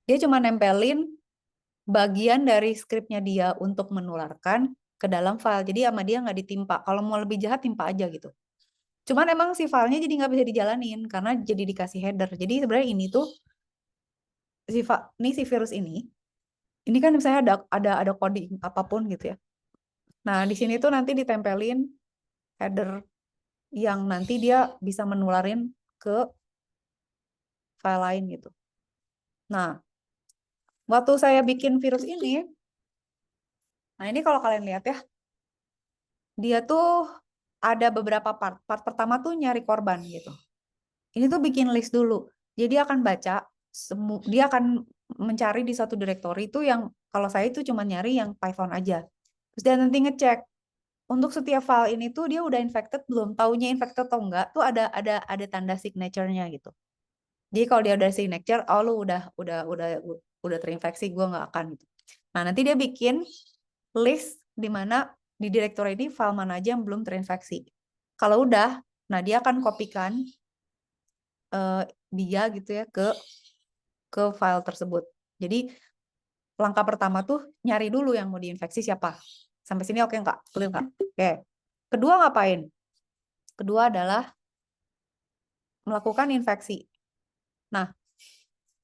Speaker 1: Dia cuma nempelin bagian dari skripnya dia untuk menularkan ke dalam file. Jadi sama dia nggak ditimpa. Kalau mau lebih jahat, timpa aja gitu. Cuman emang si filenya jadi nggak bisa dijalanin karena jadi dikasih header. Jadi sebenarnya ini tuh ini si virus ini Ini kan misalnya ada coding apapun gitu ya. Nah, di sini tuh nanti ditempelin header yang nanti dia bisa menularin ke file lain gitu. Nah, waktu saya bikin virus ini, nah ini kalau kalian lihat ya, dia tuh ada beberapa part. Part pertama tuh nyari korban gitu. Ini tuh bikin list dulu. Jadi dia akan baca, dia akan mencari di satu direktori itu yang kalau saya itu cuma nyari yang Python aja. Terus dia nanti ngecek untuk setiap file ini tuh dia udah infected belum, taunya infected atau enggak tuh ada tanda signature-nya gitu. Jadi kalau dia udah signature, oh lu udah terinfeksi, gue nggak akan gitu. Nah nanti dia bikin list di mana di direktori ini file mana aja yang belum terinfeksi. Kalau udah, nah dia akan kopikan dia gitu ya ke file tersebut. Jadi langkah pertama tuh nyari dulu yang mau diinfeksi siapa. Sampai sini oke nggak? Clear nggak? Oke. Kedua ngapain? Kedua adalah melakukan infeksi. Nah,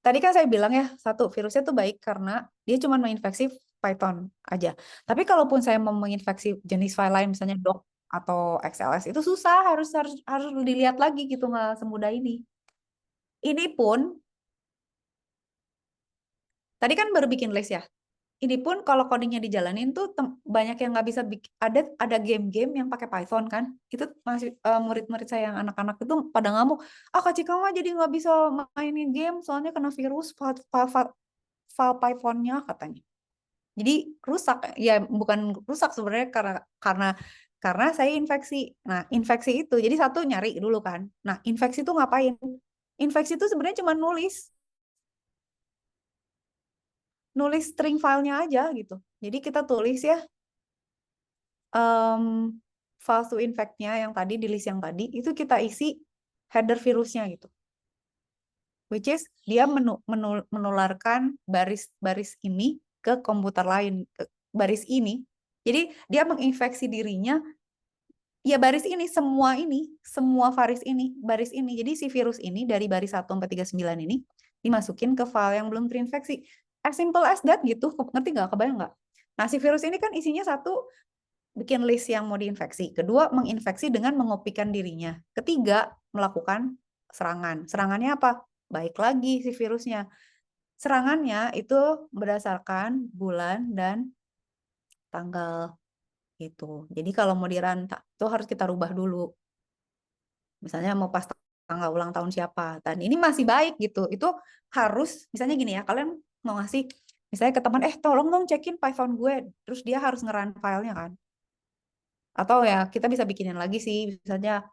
Speaker 1: tadi kan saya bilang ya, satu, virusnya tuh baik karena dia cuma menginfeksi Python aja. Tapi kalaupun saya mau menginfeksi jenis file lain, misalnya doc atau XLS, itu susah, harus dilihat lagi gitu, nggak semudah ini. Ini pun, tadi kan baru bikin list ya. Ini pun kalau codingnya dijalanin tuh banyak yang nggak bisa ada game-game yang pakai Python kan. Itu masih murid-murid saya yang anak-anak itu pada ngamuk, Kak Cika mah jadi nggak bisa mainin game soalnya kena virus file Python-nya katanya. Jadi rusak ya, bukan rusak sebenarnya karena saya infeksi. Nah, infeksi itu jadi satu nyari dulu kan. Nah, infeksi itu ngapain? Infeksi itu sebenarnya cuma nulis string filenya aja gitu. Jadi kita tulis ya file to infect-nya yang tadi di list yang tadi itu kita isi header virusnya gitu. Which is dia menularkan baris ini ke komputer lain, ke baris ini. Jadi dia menginfeksi dirinya ya baris ini, semua baris ini. Jadi si virus ini dari baris 1 sampai 39 ini dimasukin ke file yang belum terinfeksi. As simple as that gitu. Ngerti nggak? Kebayang nggak? Nah, si virus ini kan isinya satu, bikin list yang mau diinfeksi. Kedua, menginfeksi dengan mengopikan dirinya. Ketiga, melakukan serangan. Serangannya apa? Baik lagi si virusnya. Serangannya itu berdasarkan bulan dan tanggal gitu. Jadi kalau mau dirantak itu harus kita rubah dulu. Misalnya mau pas tanggal ulang tahun siapa. Dan ini masih baik gitu. Itu harus misalnya gini ya, kalian mau ngasih misalnya ke teman, tolong dong cekin Python gue. Terus dia harus nge-run filenya kan. Atau ya kita bisa bikinin lagi sih, misalnya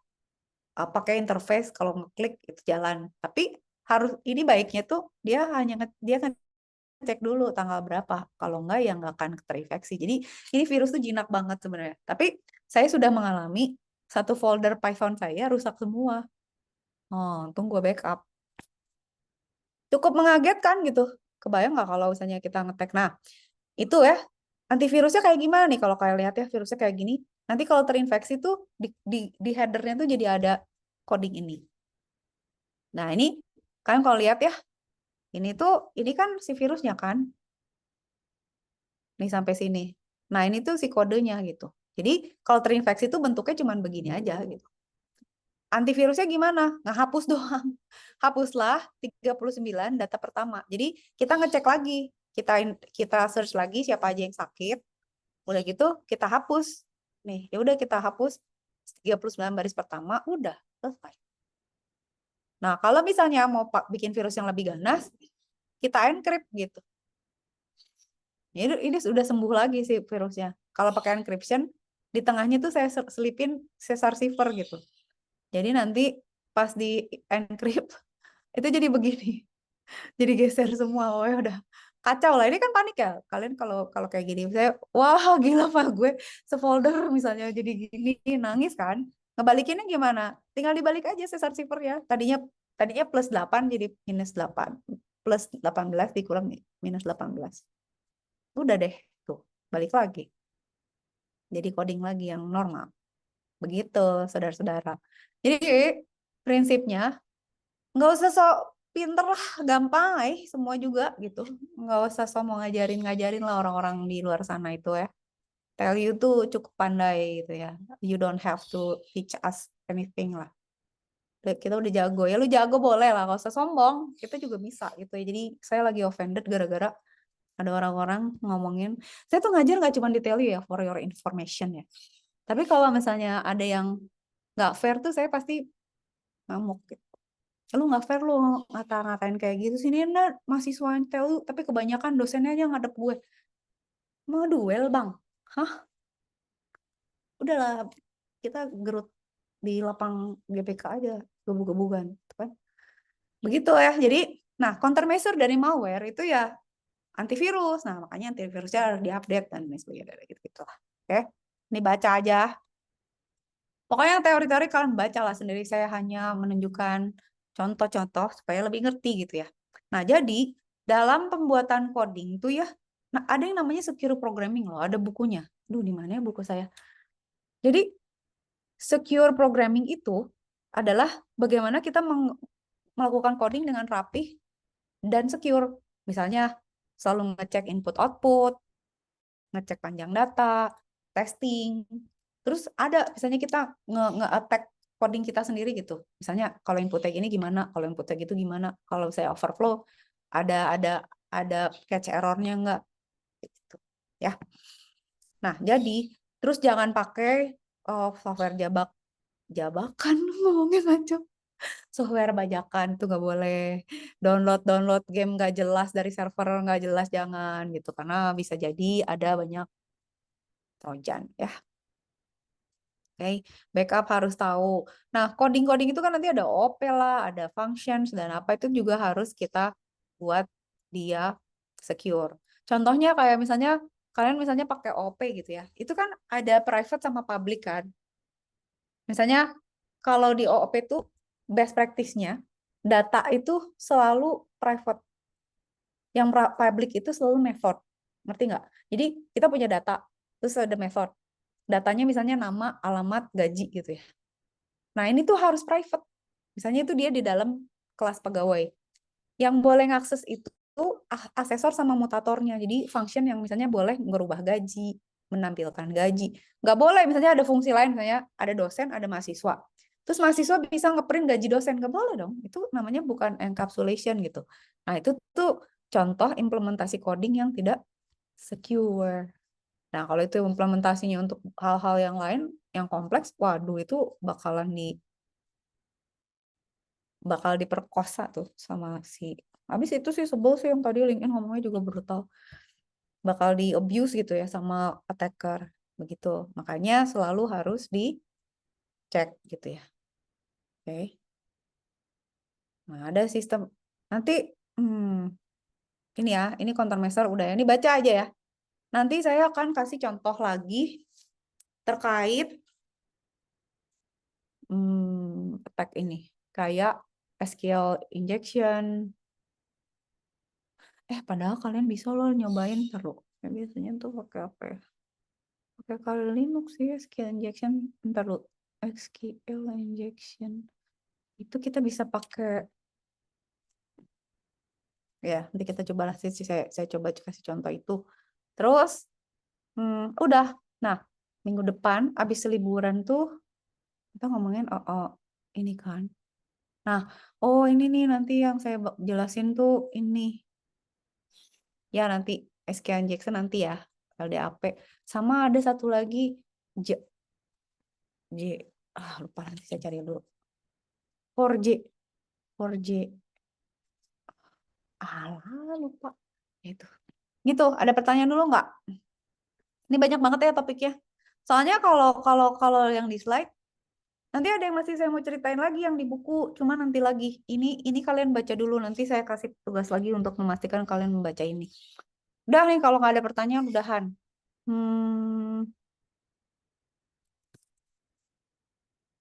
Speaker 1: pakai interface kalau ngeklik itu jalan. Tapi harus ini baiknya tuh dia ngecek dulu tanggal berapa. Kalau enggak ya nggak akan terinfeksi. Jadi ini virus tuh jinak banget sebenarnya. Tapi saya sudah mengalami satu folder Python saya rusak semua. Oh, untung gue backup. Cukup mengagetkan gitu. Kebayang nggak kalau misalnya kita ngetek. Nah, itu ya antivirusnya kayak gimana nih kalau kalian lihat ya virusnya kayak gini. Nanti kalau terinfeksi tuh di headernya tuh jadi ada coding ini. Nah, ini kalian kalau lihat ya, ini kan si virusnya kan. Nih sampai sini. Nah, ini tuh si kodenya gitu. Jadi kalau terinfeksi tuh bentuknya cuma begini aja gitu. Antivirusnya gimana? Ngehapus doang. Hapuslah 39 data pertama. Jadi kita ngecek lagi. Kita search lagi siapa aja yang sakit. Udah gitu kita hapus. Nih, ya udah kita hapus 39 baris pertama, udah selesai. Nah, kalau misalnya mau bikin virus yang lebih ganas, kita encrypt gitu. Ini sudah sembuh lagi sih virusnya. Kalau pakai encryption, di tengahnya tuh saya selipin Caesar cipher gitu. Jadi nanti pas di encrypt, itu jadi begini. Jadi geser semua. Oh ya udah kacau lah. Ini kan panik ya. Kalian kalau kalau kayak gini, saya wah gila Pak gue sefolder misalnya jadi gini nangis kan. Ngebalikinnya gimana? Tinggal dibalik aja Caesar cipher ya. Tadinya plus 8 jadi minus 8. Plus 18 dikurang minus 18. Udah deh, tuh, balik lagi. Jadi coding lagi yang normal. Begitu, saudara-saudara. Jadi prinsipnya nggak usah sok pinter lah, gampang semua juga gitu. Nggak usah sombong ngajarin lah orang-orang di luar sana itu ya. Tell you tuh cukup pandai gitu ya. You don't have to teach us anything lah. Kita udah jago ya, lu jago boleh lah, gak usah sombong, kita juga bisa gitu ya. Jadi saya lagi offended gara-gara ada orang-orang ngomongin, saya tuh ngajar nggak cuma detail ya, for your information ya, tapi kalau misalnya ada yang nggak fair tuh saya pasti ngamuk gitu. Lu nggak fair, lu ngata-ngatain kayak gitu sini, nah mahasiswa yang tell you, tapi kebanyakan dosennya aja ngadep gue, mau duel bang, hah, udahlah kita gerut di lapang GPK aja, gebuk-gebukan gitu kan. Begitu ya. Jadi, nah countermeasure dari malware itu ya antivirus. Nah, makanya antivirusnya harus diupdate dan lain sebagainya gitu-gitu lah. Oke. Ini baca aja. Pokoknya yang teori-teori kalian baca lah sendiri. Saya hanya menunjukkan contoh-contoh supaya lebih ngerti gitu ya. Nah, jadi dalam pembuatan coding itu ya, nah ada yang namanya secure programming loh, ada bukunya. Duh, di mana ya buku saya? Jadi secure programming itu adalah bagaimana kita melakukan coding dengan rapih dan secure. Misalnya selalu ngecek input-output, ngecek panjang data, testing. Terus ada misalnya kita nge-attack coding kita sendiri gitu. Misalnya kalau inputnya gini gimana, kalau inputnya gitu gimana, kalau saya overflow ada catch errornya enggak gitu ya. Nah, jadi terus jangan pakai software jabakan ngomongnya ngaco. Software bajakan itu nggak boleh, download game nggak jelas dari server nggak jelas, jangan gitu, karena bisa jadi ada banyak trojan ya. Oke, backup harus tahu. Nah, coding itu kan nanti ada OP lah, ada functions dan apa itu juga harus kita buat dia secure. Contohnya kayak misalnya kalian misalnya pakai OP gitu ya, itu kan ada private sama public kan. Misalnya kalau di OOP itu best practice-nya data itu selalu private. Yang public itu selalu method. Ngerti nggak? Jadi kita punya data, terus ada method. Datanya misalnya nama, alamat, gaji gitu ya. Nah ini tuh harus private. Misalnya itu dia di dalam kelas pegawai. Yang boleh ngakses itu asesor sama mutatornya. Jadi function yang misalnya boleh merubah gaji, menampilkan gaji. Nggak boleh misalnya ada fungsi lain, misalnya ada dosen, ada mahasiswa. Terus mahasiswa bisa ngeprint gaji dosen. Nggak boleh dong. Itu namanya bukan encapsulation gitu. Nah itu tuh contoh implementasi coding yang tidak secure. Nah kalau itu implementasinya untuk hal-hal yang lain, yang kompleks, waduh itu bakal diperkosa tuh sama si. Habis itu sih sebel sih yang tadi LinkedIn ngomongnya juga brutal. Bakal di abuse gitu ya sama attacker begitu. Makanya selalu harus dicek gitu ya. Oke. Nah, ada sistem nanti ini ya, ini countermeasure udah ya. Ini baca aja ya. Nanti saya akan kasih contoh lagi terkait attack ini. Kayak SQL injection. Padahal kalian bisa loh nyobain terus. Biasanya tuh pakai apa ya? Pakai kali Linux sih SQL injection. Bentar lu. SQL injection. Itu kita bisa pakai, ya nanti kita coba lah sih, saya coba kasih contoh itu. Terus, udah. Nah, minggu depan abis liburan tuh kita ngomongin ini kan. Nah, ini nih nanti yang saya jelasin tuh ini. Ya nanti SQL injection nanti ya, LDAP. Sama ada satu lagi J, lupa, nanti saya cari dulu. 4J. Lupa. Itu. Gitu, ada pertanyaan dulu nggak? Ini banyak banget ya topiknya. Soalnya kalau yang di slide, nanti ada yang masih saya mau ceritain lagi yang di buku, cuma nanti lagi. Ini kalian baca dulu, nanti saya kasih tugas lagi untuk memastikan kalian membaca ini. Udah nih, kalau nggak ada pertanyaan, udahan.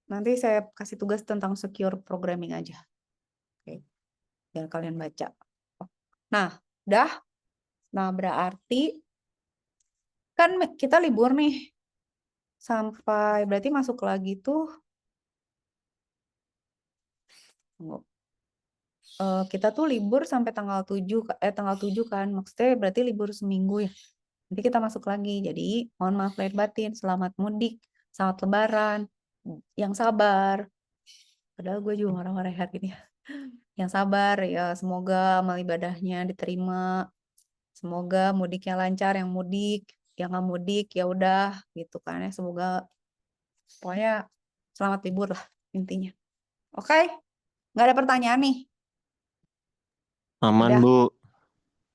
Speaker 1: Nanti saya kasih tugas tentang secure programming aja. Oke. Biar kalian baca. Nah, udah. Nah, berarti kan kita libur nih. Sampai berarti masuk lagi tuh. Tunggu. kita tuh libur sampai tanggal 7 kan. Maksudnya berarti libur seminggu ya. Nanti kita masuk lagi. Jadi mohon maaf lahir batin, selamat mudik, selamat lebaran. Yang sabar. Padahal gue juga orang rehat gini ya. Yang sabar ya, semoga amal ibadahnya diterima. Semoga mudiknya lancar, yang mudik, yang nggak mudik ya udah gitu kan ya. Semoga pokoknya selamat libur lah intinya. Oke, nggak ada pertanyaan nih.
Speaker 4: Aman,
Speaker 1: Udah,
Speaker 4: Bu.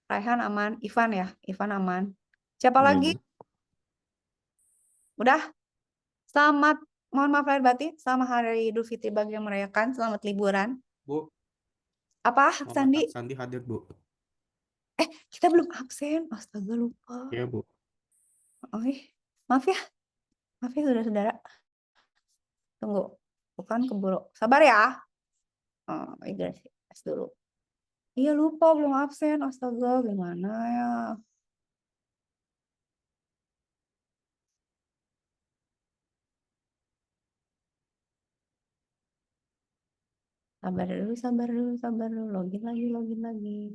Speaker 1: Raihan aman, Ivan ya, Ivan aman. Siapa
Speaker 4: Iya,
Speaker 1: lagi?
Speaker 4: Bu.
Speaker 1: Udah, selamat, mohon maaf lahir batin, selamat Hari Idul Fitri bagi yang merayakan, selamat liburan.
Speaker 5: Bu,
Speaker 1: Apa,
Speaker 5: Muhammad
Speaker 1: Sandi?
Speaker 5: Sandi hadir, Bu.
Speaker 1: Kita belum absen, astaga lupa.
Speaker 5: Iya, Bu.
Speaker 1: Oke, maaf ya, saudara-saudara. Tunggu, bukan keburu. Sabar ya. Oh, tes dulu. Iya lupa belum absen, astaga gimana ya. Sabar dulu. Login lagi.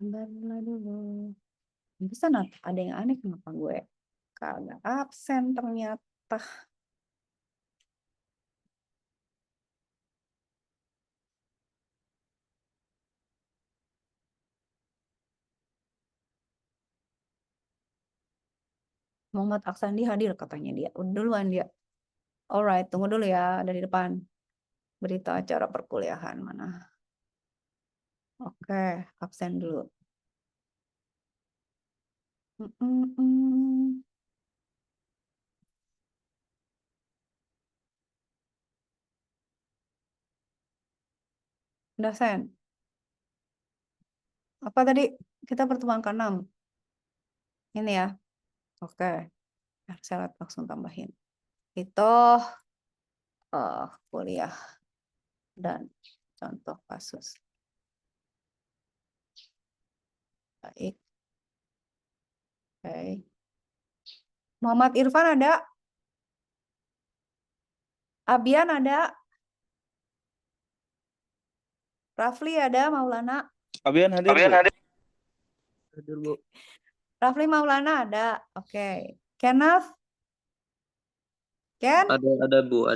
Speaker 1: Sabar dulu. Bisa ada yang aneh kenapa gue kagak absen ternyata. Muhammad Aksandi hadir katanya dia. Udah duluan dia. Alright, tunggu dulu ya dari depan. Berita acara perkuliahan mana? Oke, absen dulu. Udah sen. Apa tadi? Kita pertemuan ke-6. Ini ya. Oke. Saya langsung tambahin. Itu kuliah dan contoh kasus. Baik. Oke. Muhammad Irfan ada? Abian ada? Rafli ada? Maulana?
Speaker 3: Abian hadir, Bu.
Speaker 5: Hadir, Bu.
Speaker 1: Rafli Maulana ada? Oke. Kenneth? Ken?
Speaker 4: Ada, Bu.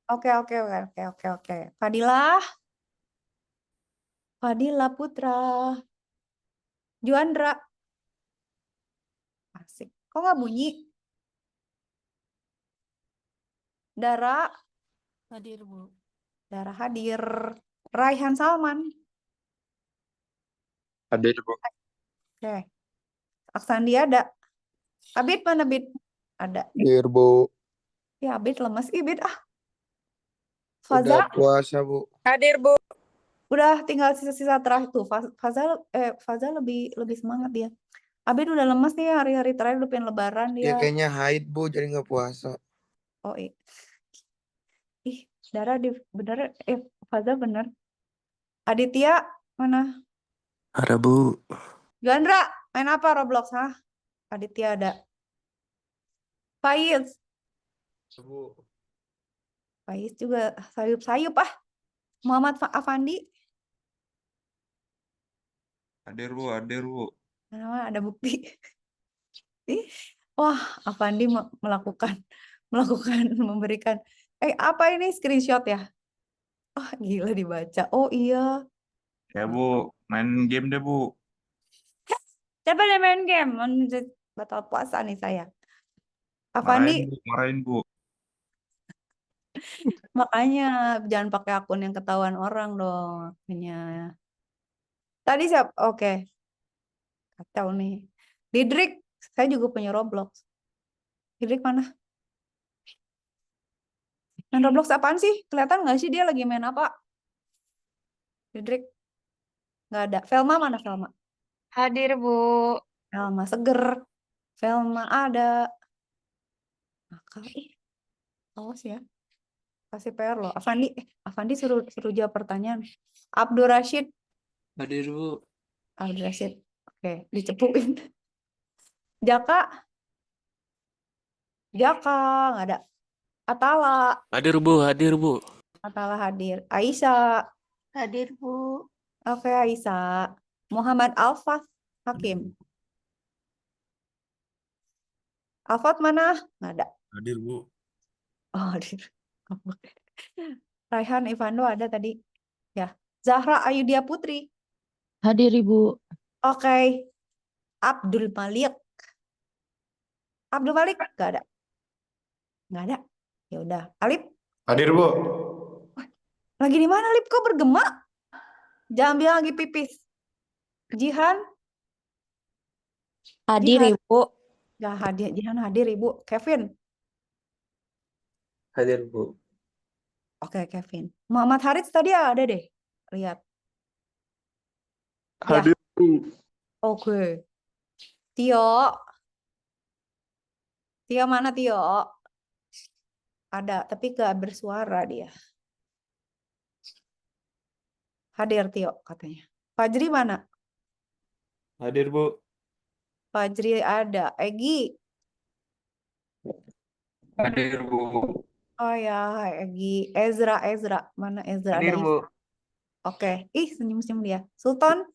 Speaker 1: Oke. Fadilah? Fadilah Putra. Juandra? Asik. Kok nggak bunyi? Dara?
Speaker 6: Hadir, Bu.
Speaker 1: Dara hadir. Raihan Salman?
Speaker 3: Hadir, Bu.
Speaker 1: Oke. Aksandi ada? Abid mana Bid? Ada.
Speaker 3: Hadir, Bu.
Speaker 1: Ya Abid lemes. Bid
Speaker 3: Udah
Speaker 1: Faza?
Speaker 3: puasa, Bu.
Speaker 6: Hadir, Bu.
Speaker 1: Udah tinggal sisa-sisa terakhir tuh. Faza lebih semangat dia. Abid udah lemes nih hari-hari terakhir udah pengen lebaran
Speaker 3: Dia
Speaker 1: dia.
Speaker 3: kayaknya haid, Bu, jadi nggak puasa.
Speaker 1: Oh Dara bener Faza bener. Aditya mana?
Speaker 4: Ada, Bu.
Speaker 1: Gandra main apa Roblox hah? Aditya ada. Faiz
Speaker 3: Bu.
Speaker 1: juga sayup-sayup Muhammad Afandi.
Speaker 3: Hadir, Bu.
Speaker 1: Mana ada bukti. Wah, Afandi melakukan memberikan apa ini screenshot ya? Oh, gila dibaca. Oh iya.
Speaker 7: Ya Bu, main game deh Bu.
Speaker 1: Siapa yang main game? Batal puasa nih saya. Afandi,
Speaker 7: Marahin Bu.
Speaker 1: makanya jangan pakai akun yang ketahuan orang dong. Akunnya. Tadi siapa? Oke. Kacau nih. Didrik, saya juga punya Roblox. Didrik mana? Main Roblox apaan sih? Kelihatan nggak sih dia lagi main apa? Didrik, nggak ada. Velma mana Velma?
Speaker 6: Hadir, Bu.
Speaker 1: Velma seger. Velma ada. Nakal awas ya. Kasih PR loh. Afandi suruh jawab pertanyaan. Abdul Rashid.
Speaker 4: Hadir, Bu.
Speaker 1: Abdul Rashid. Oke, dicepuin. Jaka nggak ada. Atala
Speaker 4: Hadir, Bu.
Speaker 1: hadir. Aisyah
Speaker 6: Hadir, Bu.
Speaker 1: Oke, Aisyah. Muhammad Alfat Hakim. Alfat mana? Nggak ada.
Speaker 3: Hadir, Bu.
Speaker 1: Oh, hadir. Raihan Ivando ada tadi. Ya. Zahra Ayudia Putri.
Speaker 6: Hadir, Ibu.
Speaker 1: Oke. Abdul Malik. Abdul Malik nggak ada. Nggak ada. Ya udah. Alip.
Speaker 3: Hadir, Bu.
Speaker 1: Lagi di mana, Lip? Kok bergema? Jangan bilang lagi pipis. Jihan.
Speaker 6: Hadir,
Speaker 1: Jihan.
Speaker 6: Ibu.
Speaker 1: Nggak hadir. Jihan hadir, Ibu. Kevin.
Speaker 4: Hadir, Bu.
Speaker 1: Oke, Kevin. Muhammad Harits tadi ada deh. Lihat. Ya.
Speaker 7: Hadir, Bu.
Speaker 1: Oke. Tio. Tio mana, Tio? Ada, tapi gak bersuara dia. Hadir, Tio, katanya. Fajri mana?
Speaker 5: Hadir, Bu.
Speaker 1: Fajri ada. Egi.
Speaker 7: Hadir, Bu.
Speaker 1: Oh ya, hai Egi. Ezra. Mana Ezra? Ada
Speaker 7: Hadir, Bu.
Speaker 1: Oke. Ih, senyum-senyum dia. Sultan?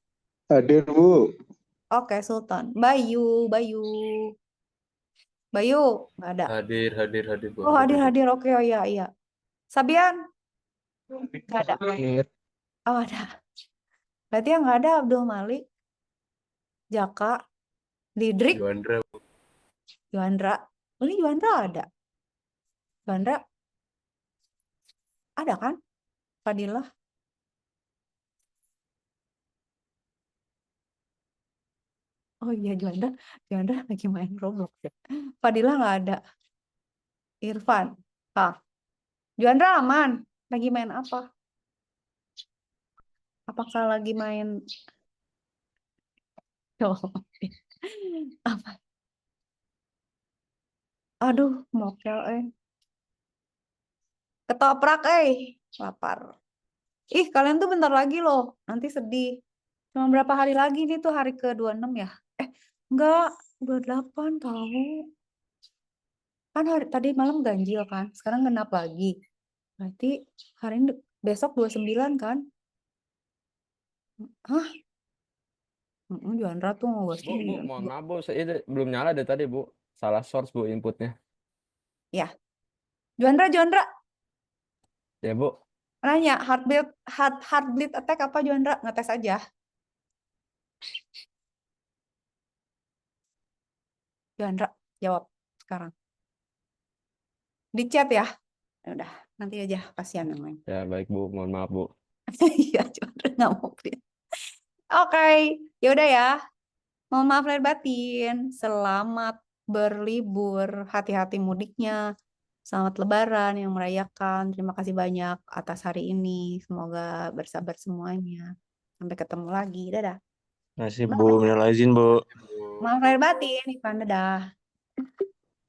Speaker 3: Hadir, Bu.
Speaker 1: Oke, Sultan. Bayu. Bayu, nggak ada.
Speaker 5: Hadir, Bu.
Speaker 1: Oh, hadir. Oke, oh iya. Sabian? Nggak ada. Oh, ada. Berarti yang nggak ada Abdul Malik, Jaka, Lidrik,
Speaker 5: Juandra, Bu.
Speaker 1: Juandra. Ini Juandra ada. Juandra ada kan? Fadilah. Oh iya, Juandra lagi main Roblox ya. Fadilah nggak ada. Irfan. Juandra aman. Lagi main apa? Apakah lagi main apa? Aduh, mokel ketoprak lapar. Ih, kalian tuh bentar lagi loh. Nanti sedih. Cuma berapa hari lagi nih tuh hari ke-26 ya? Enggak, 28 tahu. Kan tadi malam ganjil kan. Sekarang genap lagi. Berarti hari ini besok 29 kan? Hah? Juandra tuh mau
Speaker 8: Bu,
Speaker 1: ghosting.
Speaker 8: mohon maaf Bu, itu belum nyala dari tadi Bu. Salah source Bu inputnya.
Speaker 1: Ya. Juandra.
Speaker 8: Ya Bu.
Speaker 1: Nanya, heartbeat attack apa Juandra? Ngetes aja. Juandra, jawab sekarang. Di chat ya. Ya udah, nanti aja kasihan yang lain.
Speaker 8: Ya baik Bu, mohon maaf Bu.
Speaker 1: Iya, Juandra nggak mau print. Oke, ya udah ya. Mohon maaf lahir batin. Selamat berlibur, hati-hati mudiknya. Selamat Lebaran yang merayakan. Terima kasih banyak atas hari ini. Semoga bersabar semuanya. Sampai ketemu lagi. Dadah.
Speaker 3: Nasib, Bu. Minal izin, Bu.
Speaker 1: Maaf lahir batin, Ivan. Dadah.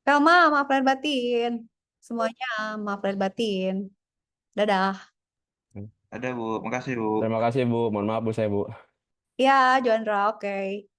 Speaker 1: Velma, maaf lahir batin. Semuanya maaf lahir batin. Dadah.
Speaker 7: Ada, Bu. Makasih, Bu.
Speaker 8: Terima kasih Bu, mohon maaf Bu saya Bu.
Speaker 1: Ya, Juandra, oke.